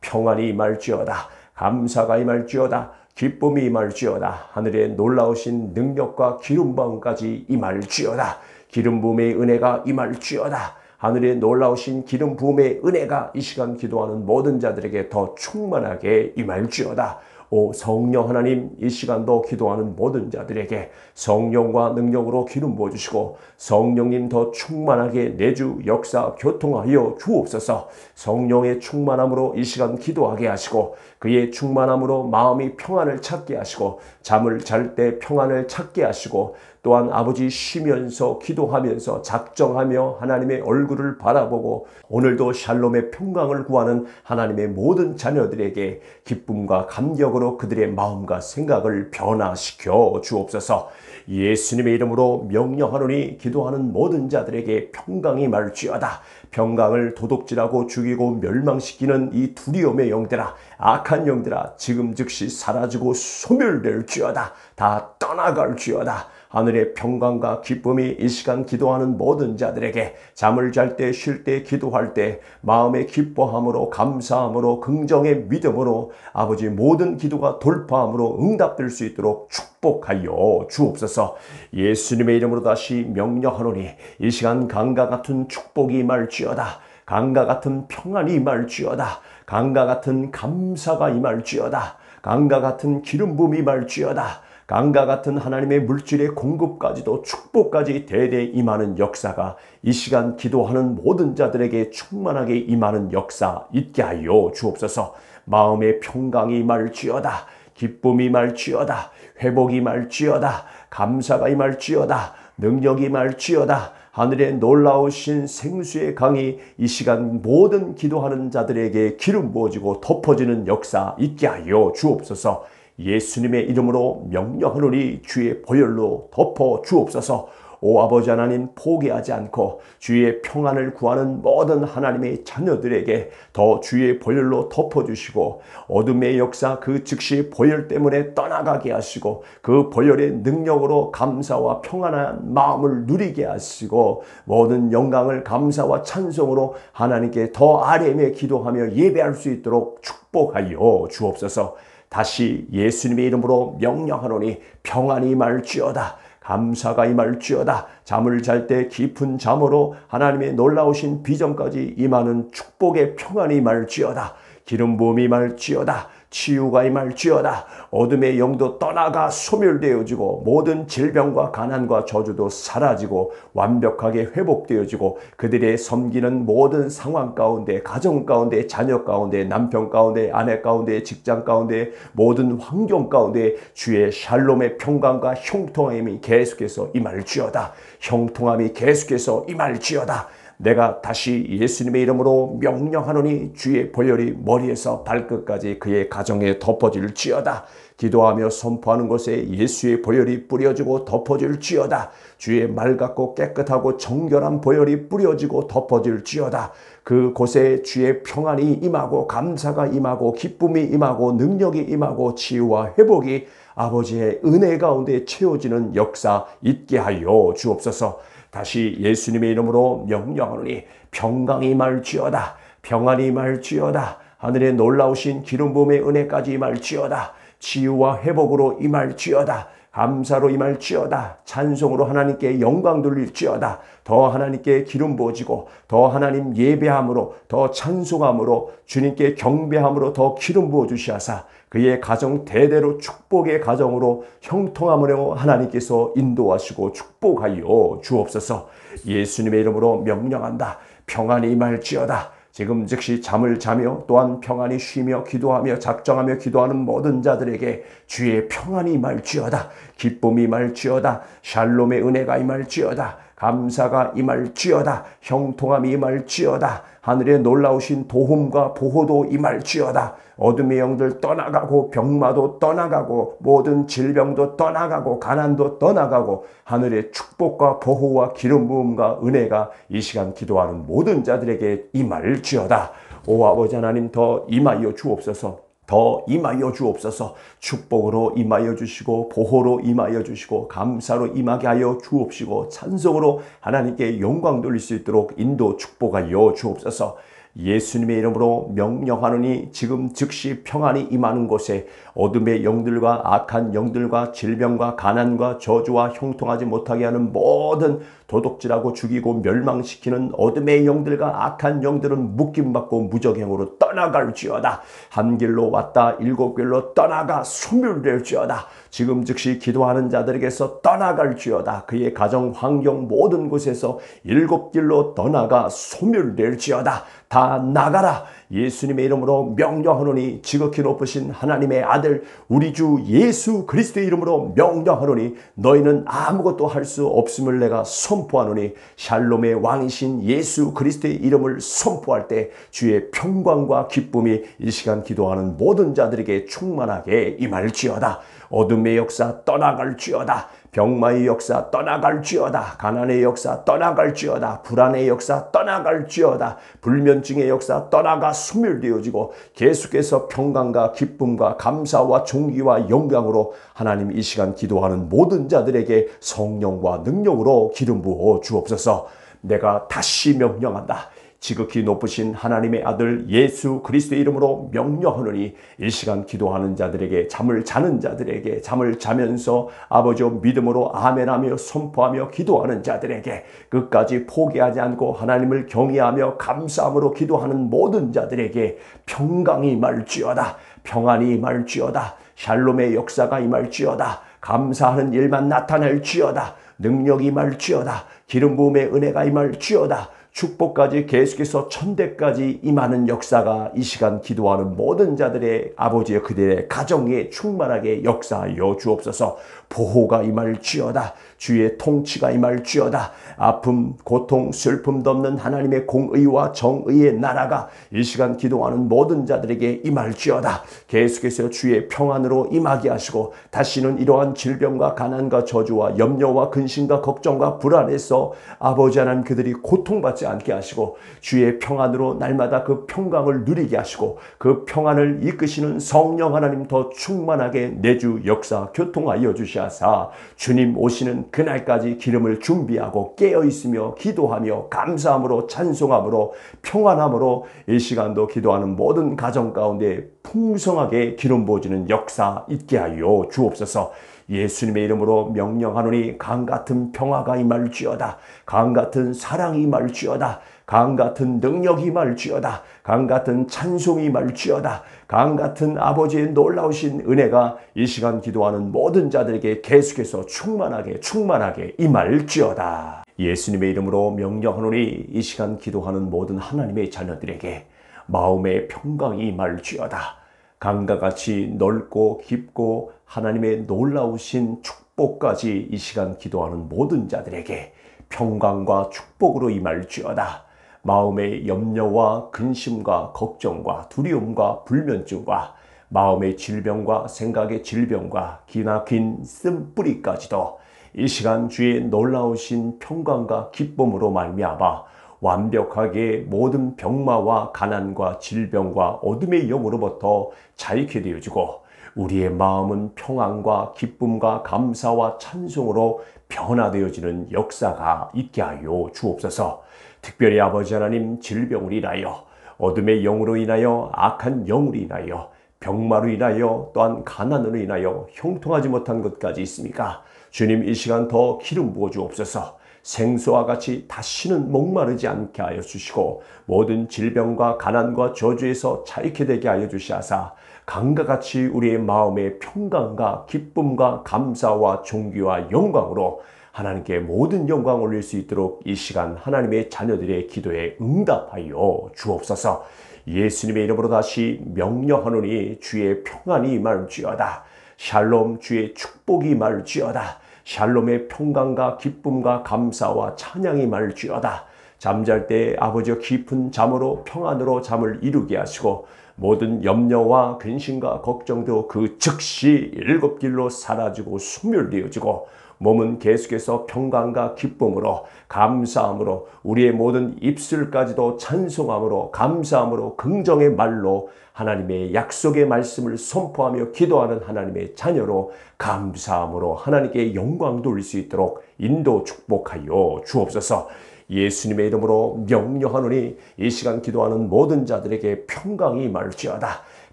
평안이 임할지어다. 감사가 임할지어다. 기쁨이 임할지어다. 하늘의 놀라우신 능력과 기름 부음까지 임할지어다. 기름 부음의 은혜가 임할지어다. 하늘의 놀라우신 기름 부음의 은혜가 이 시간 기도하는 모든 자들에게 더 충만하게 임할지어다. 오 성령 하나님, 이 시간도 기도하는 모든 자들에게 성령과 능력으로 기름 부어주시고 성령님 더 충만하게 내주 역사 교통하여 주옵소서. 성령의 충만함으로 이 시간 기도하게 하시고 그의 충만함으로 마음이 평안을 찾게 하시고 잠을 잘 때 평안을 찾게 하시고 또한 아버지 쉬면서 기도하면서 작정하며 하나님의 얼굴을 바라보고 오늘도 샬롬의 평강을 구하는 하나님의 모든 자녀들에게 기쁨과 감격으로 그들의 마음과 생각을 변화시켜 주옵소서. 예수님의 이름으로 명령하노니 기도하는 모든 자들에게 평강이 임할지어다. 평강을 도둑질하고 죽이고 멸망시키는 이 두려움의 영들아, 악한 영들아, 지금 즉시 사라지고 소멸될지어다. 다 떠나갈지어다. 하늘의 평강과 기쁨이 이 시간 기도하는 모든 자들에게 잠을 잘 때, 쉴 때, 기도할 때 마음의 기뻐함으로 감사함으로 긍정의 믿음으로 아버지 모든 기도가 돌파함으로 응답될 수 있도록 축복하여 주옵소서. 예수님의 이름으로 다시 명령하노니 이 시간 강과 같은 축복이 임할지어다. 강과 같은 평안이 임할지어다. 강과 같은 감사가 임할지어다. 강과 같은 기름 부음이 임할지어다. 강과 같은 하나님의 물질의 공급까지도 축복까지 대대 임하는 역사가 이 시간 기도하는 모든 자들에게 충만하게 임하는 역사 있게 하여 주옵소서. 마음의 평강이 임할지어다. 기쁨이 임할지어다. 회복이 임할지어다. 감사가 임할지어다. 능력이 임할지어다. 하늘의 놀라우신 생수의 강이 이 시간 모든 기도하는 자들에게 기름 부어지고 덮어지는 역사 있게 하여 주옵소서. 예수님의 이름으로 명령하노니 주의 보혈로 덮어 주옵소서. 오 아버지 하나님, 포기하지 않고 주의 평안을 구하는 모든 하나님의 자녀들에게 더 주의 보혈로 덮어주시고 어둠의 역사 그 즉시 보혈 때문에 떠나가게 하시고 그 보혈의 능력으로 감사와 평안한 마음을 누리게 하시고 모든 영광을 감사와 찬송으로 하나님께 더 아뢰며 기도하며 예배할 수 있도록 축복하여 주옵소서. 다시 예수님의 이름으로 명령하노니 평안이 임할지어다. 감사가 임할지어다. 잠을 잘 때 깊은 잠으로 하나님의 놀라우신 비전까지 임하는 축복의 평안이 임할지어다. 기름 부음이 임할지어다. 치유가 임할지어다. 어둠의 영도 떠나가 소멸되어지고 모든 질병과 가난과 저주도 사라지고 완벽하게 회복되어지고 그들의 섬기는 모든 상황 가운데, 가정 가운데, 자녀 가운데, 남편 가운데, 아내 가운데, 직장 가운데, 모든 환경 가운데 주의 샬롬의 평강과 형통함이 계속해서 임할지어다. 형통함이 계속해서 임할지어다. 내가 다시 예수님의 이름으로 명령하노니 주의 보혈이 머리에서 발끝까지 그의 가정에 덮어질지어다. 기도하며 선포하는 곳에 예수의 보혈이 뿌려지고 덮어질지어다. 주의 맑고 깨끗하고 정결한 보혈이 뿌려지고 덮어질지어다. 그곳에 주의 평안이 임하고 감사가 임하고 기쁨이 임하고 능력이 임하고 치유와 회복이 아버지의 은혜 가운데 채워지는 역사 있게 하여 주옵소서. 다시 예수님의 이름으로 명령하노니 평강이 임할지어다. 평안이 임할지어다. 하늘의 놀라우신 기름 부음의 은혜까지 임할지어다. 치유와 회복으로 임할지어다. 감사로 임할지어다. 찬송으로 하나님께 영광 돌릴지어다. 더 하나님께 기름 부어지고 더 하나님 예배함으로 더 찬송함으로 주님께 경배함으로 더 기름 부어주시하사 그의 가정 대대로 축복의 가정으로 형통함으로 하나님께서 인도하시고 축복하여 주옵소서. 예수님의 이름으로 명령한다. 평안이 임할지어다. 지금 즉시 잠을 자며 또한 평안히 쉬며 기도하며 작정하며 기도하는 모든 자들에게 주의 평안이 임할지어다. 기쁨이 임할지어다. 샬롬의 은혜가 임할지어다. 감사가 임할지어다. 형통함이 임할지어다. 하늘의 놀라우신 도움과 보호도 임할지어다. 어둠의 영들 떠나가고 병마도 떠나가고 모든 질병도 떠나가고 가난도 떠나가고 하늘의 축복과 보호와 기름 부음과 은혜가 이 시간 기도하는 모든 자들에게 임할지어다. 오 아버지 하나님, 더 임하여 주옵소서. 더 임하여 주옵소서. 축복으로 임하여 주시고 보호로 임하여 주시고 감사로 임하게 하여 주옵시고 찬송으로 하나님께 영광 돌릴 수 있도록 인도 축복하여 주옵소서. 예수님의 이름으로 명령하노니 지금 즉시 평안이 임하는 곳에 어둠의 영들과 악한 영들과 질병과 가난과 저주와 형통하지 못하게 하는 모든 도둑질하고 죽이고 멸망시키는 어둠의 영들과 악한 영들은 묶임받고 무적행으로 떠나갈지어다. 한 길로 왔다 일곱 길로 떠나가 소멸될지어다. 지금 즉시 기도하는 자들에게서 떠나갈지어다. 그의 가정 환경 모든 곳에서 일곱 길로 떠나가 소멸될지어다. 다 나가라. 예수님의 이름으로 명령하노니 지극히 높으신 하나님의 아들 우리 주 예수 그리스도의 이름으로 명령하노니 너희는 아무것도 할 수 없음을 내가 선포하노니 샬롬의 왕이신 예수 그리스도의 이름을 선포할 때 주의 평강과 기쁨이 이 시간 기도하는 모든 자들에게 충만하게 임할지어다. 어둠의 역사 떠나갈지어다. 병마의 역사 떠나갈지어다. 가난의 역사 떠나갈지어다. 불안의 역사 떠나갈지어다. 불면증의 역사 떠나가 소멸되어지고 계속해서 평강과 기쁨과 감사와 존귀와 영광으로 하나님 이 시간 기도하는 모든 자들에게 성령과 능력으로 기름 부어 주옵소서. 내가 다시 명령한다. 지극히 높으신 하나님의 아들 예수 그리스도의 이름으로 명령하노니 이 시간 기도하는 자들에게 잠을 자는 자들에게 잠을 자면서 아버지의 믿음으로 아멘하며 선포하며 기도하는 자들에게 끝까지 포기하지 않고 하나님을 경외하며 감사함으로 기도하는 모든 자들에게 평강이 임할지어다. 평안이 임할지어다. 샬롬의 역사가 임할지어다. 감사하는 일만 나타날지어다. 능력이 임할지어다. 기름 부음의 은혜가 임할지어다. 축복까지 계속해서 천대까지 임하는 역사가 이 시간 기도하는 모든 자들의 아버지의 그들의 가정에 충만하게 역사하여 주옵소서. 보호가 임할지어다. 주의 통치가 임할지어다. 아픔, 고통, 슬픔도 없는 하나님의 공의와 정의의 나라가 이 시간 기도하는 모든 자들에게 임할지어다. 계속해서 주의 평안으로 임하게 하시고 다시는 이러한 질병과 가난과 저주와 염려와 근심과 걱정과 불안에서 아버지 하나님 그들이 고통받지 않게 하시고 주의 평안으로 날마다 그 평강을 누리게 하시고 그 평안을 이끄시는 성령 하나님 더 충만하게 내주 역사 교통하여 주시하사 주님 오시는 그날까지 기름을 준비하고 깨어있으며 기도하며 감사함으로 찬송함으로 평안함으로 이 시간도 기도하는 모든 가정 가운데 풍성하게 기름 부어지는 역사 있게 하여 주옵소서. 예수님의 이름으로 명령하노니 강같은 평화가 임할지어다. 강같은 사랑이 임할지어다. 강같은 능력이 임할지어다. 강같은 찬송이 임할지어다. 강같은 아버지의 놀라우신 은혜가 이 시간 기도하는 모든 자들에게 계속해서 충만하게 임할지어다. 예수님의 이름으로 명령하노니 이 시간 기도하는 모든 하나님의 자녀들에게 마음의 평강이 임할지어다. 강과 같이 넓고 깊고 하나님의 놀라우신 축복까지 이 시간 기도하는 모든 자들에게 평강과 축복으로 임할지어다. 마음의 염려와 근심과 걱정과 두려움과 불면증과 마음의 질병과 생각의 질병과 기나긴 쓴뿌리까지도 이 시간 주의 놀라우신 평강과 기쁨으로 말미암아 완벽하게 모든 병마와 가난과 질병과 어둠의 영으로부터 자유케 되어지고 우리의 마음은 평안과 기쁨과 감사와 찬송으로 변화되어지는 역사가 있게 하여 주옵소서. 특별히 아버지 하나님 질병으로 인하여 어둠의 영으로 인하여 악한 영으로 인하여 병마로 인하여 또한 가난으로 인하여 형통하지 못한 것까지 있습니까? 주님 이 시간 더 기름 부어 주옵소서. 생수와 같이 다시는 목마르지 않게 하여 주시고 모든 질병과 가난과 저주에서 자유케 되게 하여 주시하사 강과 같이 우리의 마음의 평강과 기쁨과 감사와 존귀와 영광으로 하나님께 모든 영광 올릴 수 있도록 이 시간 하나님의 자녀들의 기도에 응답하여 주옵소서. 예수님의 이름으로 다시 명령하노니 주의 평안이 임할지어다. 샬롬, 주의 축복이 임할지어다. 샬롬의 평강과 기쁨과 감사와 찬양이 임할지어다. 잠잘 때 아버지여 깊은 잠으로 평안으로 잠을 이루게 하시고 모든 염려와 근심과 걱정도 그 즉시 일곱 길로 사라지고 소멸되어지고 몸은 계속해서 평강과 기쁨으로 감사함으로 우리의 모든 입술까지도 찬송함으로 감사함으로 긍정의 말로 하나님의 약속의 말씀을 선포하며 기도하는 하나님의 자녀로 감사함으로 하나님께 영광 돌릴 수 있도록 인도 축복하여 주옵소서. 예수님의 이름으로 명령하노니 이 시간 기도하는 모든 자들에게 평강이 임할지어다.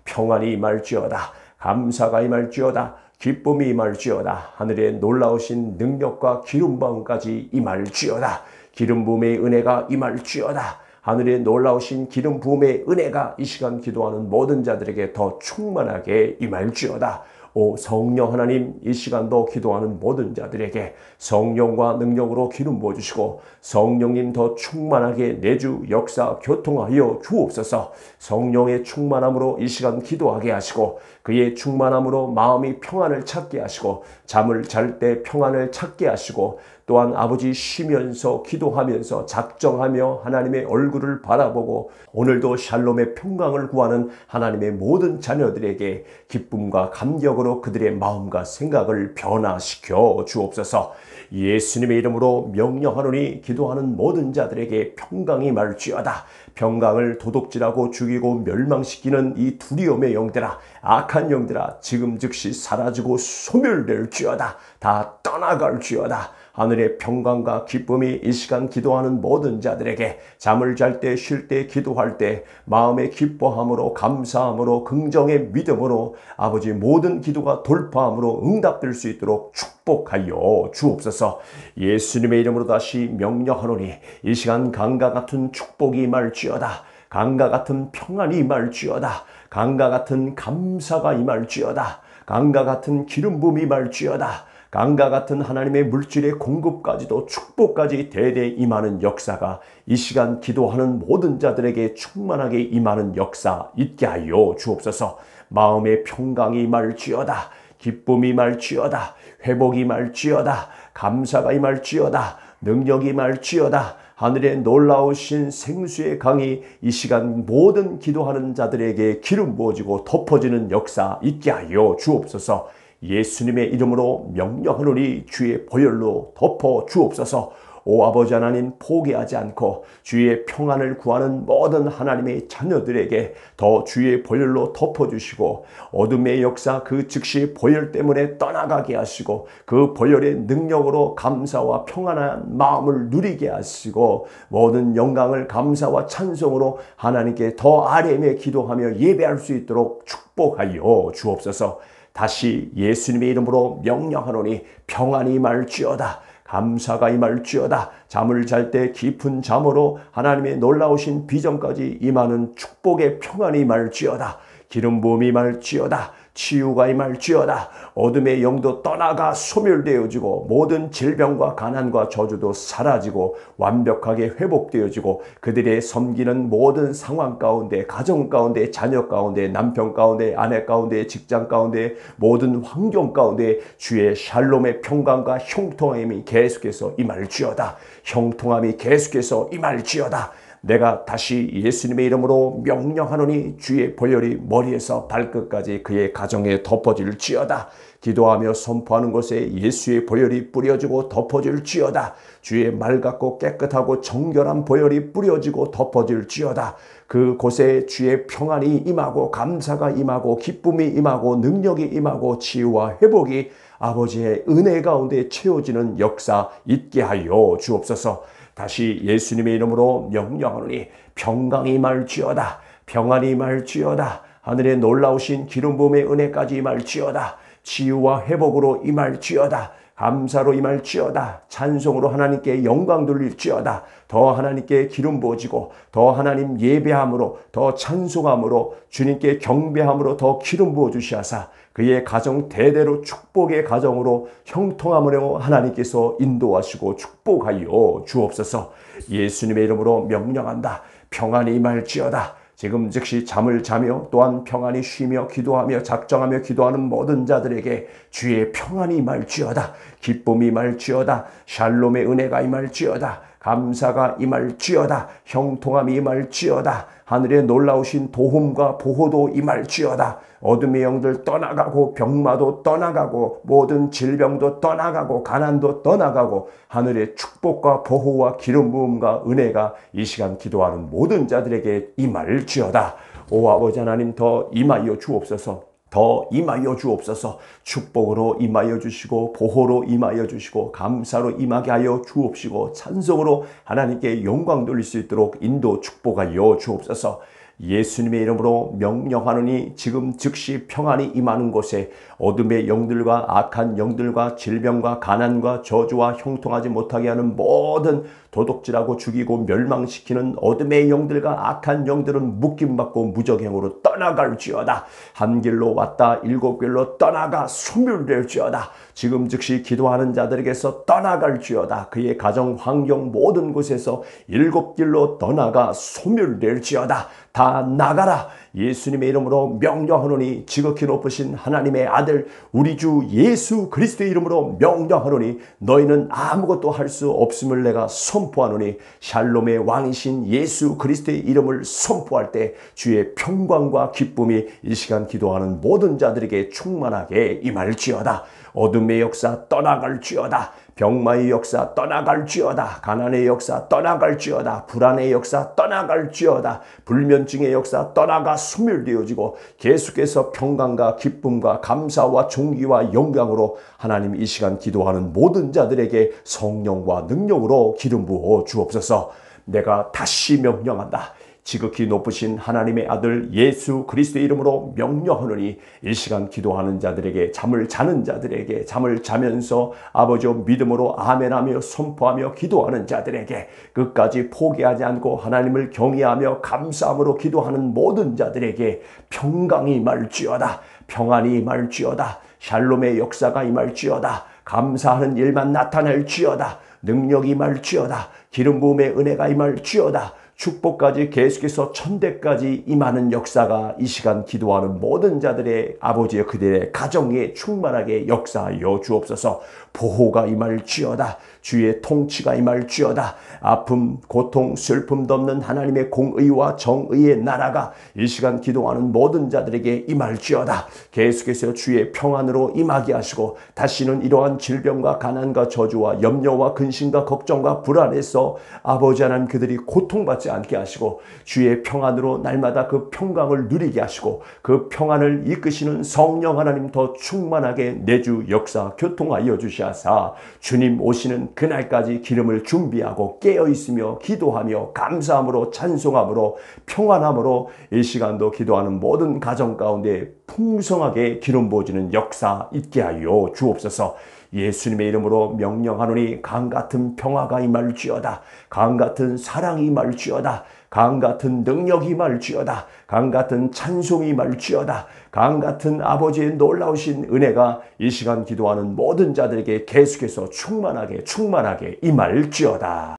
평안이 임할지어다. 감사가 임할지어다. 기쁨이 임할지어다. 하늘의 놀라우신 능력과 기름 부음까지 임할지어다. 기름 부음의 은혜가 임할지어다. 하늘의 놀라우신 기름 부음의 은혜가 이 시간 기도하는 모든 자들에게 더 충만하게 임할지어다. 오 성령 하나님, 이 시간도 기도하는 모든 자들에게 성령과 능력으로 기름 부어주시고 성령님 더 충만하게 내주 역사 교통하여 주옵소서. 성령의 충만함으로 이 시간 기도하게 하시고 그의 충만함으로 마음이 평안을 찾게 하시고 잠을 잘 때 평안을 찾게 하시고 또한 아버지 쉬면서 기도하면서 작정하며 하나님의 얼굴을 바라보고 오늘도 샬롬의 평강을 구하는 하나님의 모든 자녀들에게 기쁨과 감격으로 그들의 마음과 생각을 변화시켜 주옵소서. 예수님의 이름으로 명령하노니 기도하는 모든 자들에게 평강이 임할지어다. 평강을 도둑질하고 죽이고 멸망시키는 이 두려움의 영들아, 악한 영들아, 지금 즉시 사라지고 소멸될지어다. 다 떠나갈지어다. 하늘의 평강과 기쁨이 이 시간 기도하는 모든 자들에게 잠을 잘 때, 쉴 때, 기도할 때 마음의 기뻐함으로 감사함으로 긍정의 믿음으로 아버지 모든 기도가 돌파함으로 응답될 수 있도록 축복하여 주옵소서. 예수님의 이름으로 다시 명령하노니 이 시간 강과 같은 축복이 임할지어다. 강과 같은 평안이 임할지어다. 강과 같은 감사가 임할지어다. 강과 같은 기름 부음이 임할지어다. 강과 같은 하나님의 물질의 공급까지도 축복까지 대대 임하는 역사가 이 시간 기도하는 모든 자들에게 충만하게 임하는 역사 있게 하여 주옵소서. 마음의 평강이 임할지어다. 기쁨이 임할지어다. 회복이 임할지어다. 감사가 임할지어다. 능력이 임할지어다. 하늘의 놀라우신 생수의 강이 이 시간 모든 기도하는 자들에게 기름 부어지고 덮어지는 역사 있게 하여 주옵소서. 예수님의 이름으로 명령하노니 주의 보혈로 덮어 주옵소서. 오 아버지 하나님, 포기하지 않고 주의 평안을 구하는 모든 하나님의 자녀들에게 더 주의 보혈로 덮어주시고 어둠의 역사 그 즉시 보혈 때문에 떠나가게 하시고 그 보혈의 능력으로 감사와 평안한 마음을 누리게 하시고 모든 영광을 감사와 찬송으로 하나님께 더 아뢰며 기도하며 예배할 수 있도록 축복하여 주옵소서. 다시 예수님의 이름으로 명령하노니 평안이 임할지어다. 감사가 임할지어다. 잠을 잘 때 깊은 잠으로 하나님의 놀라우신 비전까지 임하는 축복의 평안이 임할지어다. 기름 부음이 임할지어다. 치유가 임할지어다. 어둠의 영도 떠나가 소멸되어지고 모든 질병과 가난과 저주도 사라지고 완벽하게 회복되어지고 그들의 섬기는 모든 상황 가운데 가정 가운데 자녀 가운데 남편 가운데 아내 가운데 직장 가운데 모든 환경 가운데 주의 샬롬의 평강과 형통함이 계속해서 임할지어다. 형통함이 계속해서 임할지어다. 내가 다시 예수님의 이름으로 명령하노니 주의 보혈이 머리에서 발끝까지 그의 가정에 덮어질지어다. 기도하며 선포하는 곳에 예수의 보혈이 뿌려지고 덮어질지어다. 주의 맑고 깨끗하고 정결한 보혈이 뿌려지고 덮어질지어다. 그곳에 주의 평안이 임하고 감사가 임하고 기쁨이 임하고 능력이 임하고 치유와 회복이 아버지의 은혜 가운데 채워지는 역사 있게 하여 주옵소서. 다시 예수님의 이름으로 명령하노니 평강이 임할지어다. 평안이 임할지어다. 하늘의 놀라우신 기름 부음의 은혜까지 임할지어다. 치유와 회복으로 임할지어다. 감사로 임할지어다. 찬송으로 하나님께 영광 돌릴지어다. 더 하나님께 기름 부어지고 더 하나님 예배함으로 더 찬송함으로 주님께 경배함으로 더 기름 부어 주시하사 그의 가정 대대로 축복의 가정으로 형통함으로 하나님께서 인도하시고 축복하여 주옵소서. 예수님의 이름으로 명령한다. 평안이 임할지어다. 지금 즉시 잠을 자며 또한 평안히 쉬며 기도하며 작정하며 기도하는 모든 자들에게 주의 평안이 임할지어다. 기쁨이 임할지어다. 샬롬의 은혜가 임할지어다. 감사가 임할지어다. 형통함이 임할지어다. 하늘에 놀라우신 도움과 보호도 임할지어다. 어둠의 영들 떠나가고 병마도 떠나가고 모든 질병도 떠나가고 가난도 떠나가고 하늘의 축복과 보호와 기름 부음과 은혜가 이 시간 기도하는 모든 자들에게 임할지어다. 오 아버지 하나님 더 임하여 주옵소서. 더 임하여 주옵소서. 축복으로 임하여 주시고 보호로 임하여 주시고 감사로 임하게 하여 주옵시고 찬송으로 하나님께 영광 돌릴 수 있도록 인도 축복하여 주옵소서. 예수님의 이름으로 명령하노니 지금 즉시 평안이 임하는 곳에 어둠의 영들과 악한 영들과 질병과 가난과 저주와 형통하지 못하게 하는 모든 도둑질하고 죽이고 멸망시키는 어둠의 영들과 악한 영들은 묶임받고 무적행으로 떠나갈지어다. 한 길로 왔다 일곱 길로 떠나가 소멸될지어다. 지금 즉시 기도하는 자들에게서 떠나갈지어다. 그의 가정 환경 모든 곳에서 일곱 길로 떠나가 소멸될지어다. 다 나가라. 예수님의 이름으로 명령하노니 지극히 높으신 하나님의 아들 우리 주 예수 그리스도의 이름으로 명령하노니 너희는 아무것도 할 수 없음을 내가 선포하노니 샬롬의 왕이신 예수 그리스도의 이름을 선포할 때 주의 평강과 기쁨이 이 시간 기도하는 모든 자들에게 충만하게 임할지어다. 어둠의 역사 떠나갈지어다. 병마의 역사 떠나갈지어다. 가난의 역사 떠나갈지어다. 불안의 역사 떠나갈지어다. 불면증의 역사 떠나가 소멸되어지고 계속해서 평강과 기쁨과 감사와 존귀와 영광으로 하나님 이 시간 기도하는 모든 자들에게 성령과 능력으로 기름 부어 주옵소서. 내가 다시 명령한다. 지극히 높으신 하나님의 아들 예수 그리스도의 이름으로 명령하노니 이 시간 기도하는 자들에게 잠을 자는 자들에게 잠을 자면서 아버지의 믿음으로 아멘하며 선포하며 기도하는 자들에게 끝까지 포기하지 않고 하나님을 경외하며 감사함으로 기도하는 모든 자들에게 평강이 임할지어다. 평안이 임할지어다. 샬롬의 역사가 임할지어다. 감사하는 일만 나타날지어다. 능력이 임할지어다. 기름 부음의 은혜가 임할지어다. 축복까지 계속해서 천대까지 임하는 역사가 이 시간 기도하는 모든 자들의 아버지의 그들의 가정에 충만하게 역사하여 주옵소서. 보호가 임할지어다. 주의 통치가 임할지어다. 아픔, 고통, 슬픔도 없는 하나님의 공의와 정의의 나라가 이 시간 기도하는 모든 자들에게 임할지어다. 계속해서 주의 평안으로 임하게 하시고 다시는 이러한 질병과 가난과 저주와 염려와 근심과 걱정과 불안에서 아버지 하나님 그들이 고통받지 않게 하시고 주의 평안으로 날마다 그 평강을 누리게 하시고 그 평안을 이끄시는 성령 하나님 더 충만하게 내주 역사 교통하여 주시하사 주님 오시는 그날까지 기름을 준비하고 깨어있으며 기도하며 감사함으로 찬송함으로 평안함으로 이 시간도 기도하는 모든 가정 가운데 풍성하게 기름 부어지는 역사 있게 하여 주옵소서. 예수님의 이름으로 명령하노니 강같은 평화가 임할지어다. 강같은 사랑이 임할지어다. 강같은 능력이 임할지어다. 강같은 찬송이 임할지어다. 강같은 아버지의 놀라우신 은혜가 이 시간 기도하는 모든 자들에게 계속해서 충만하게 임할지어다.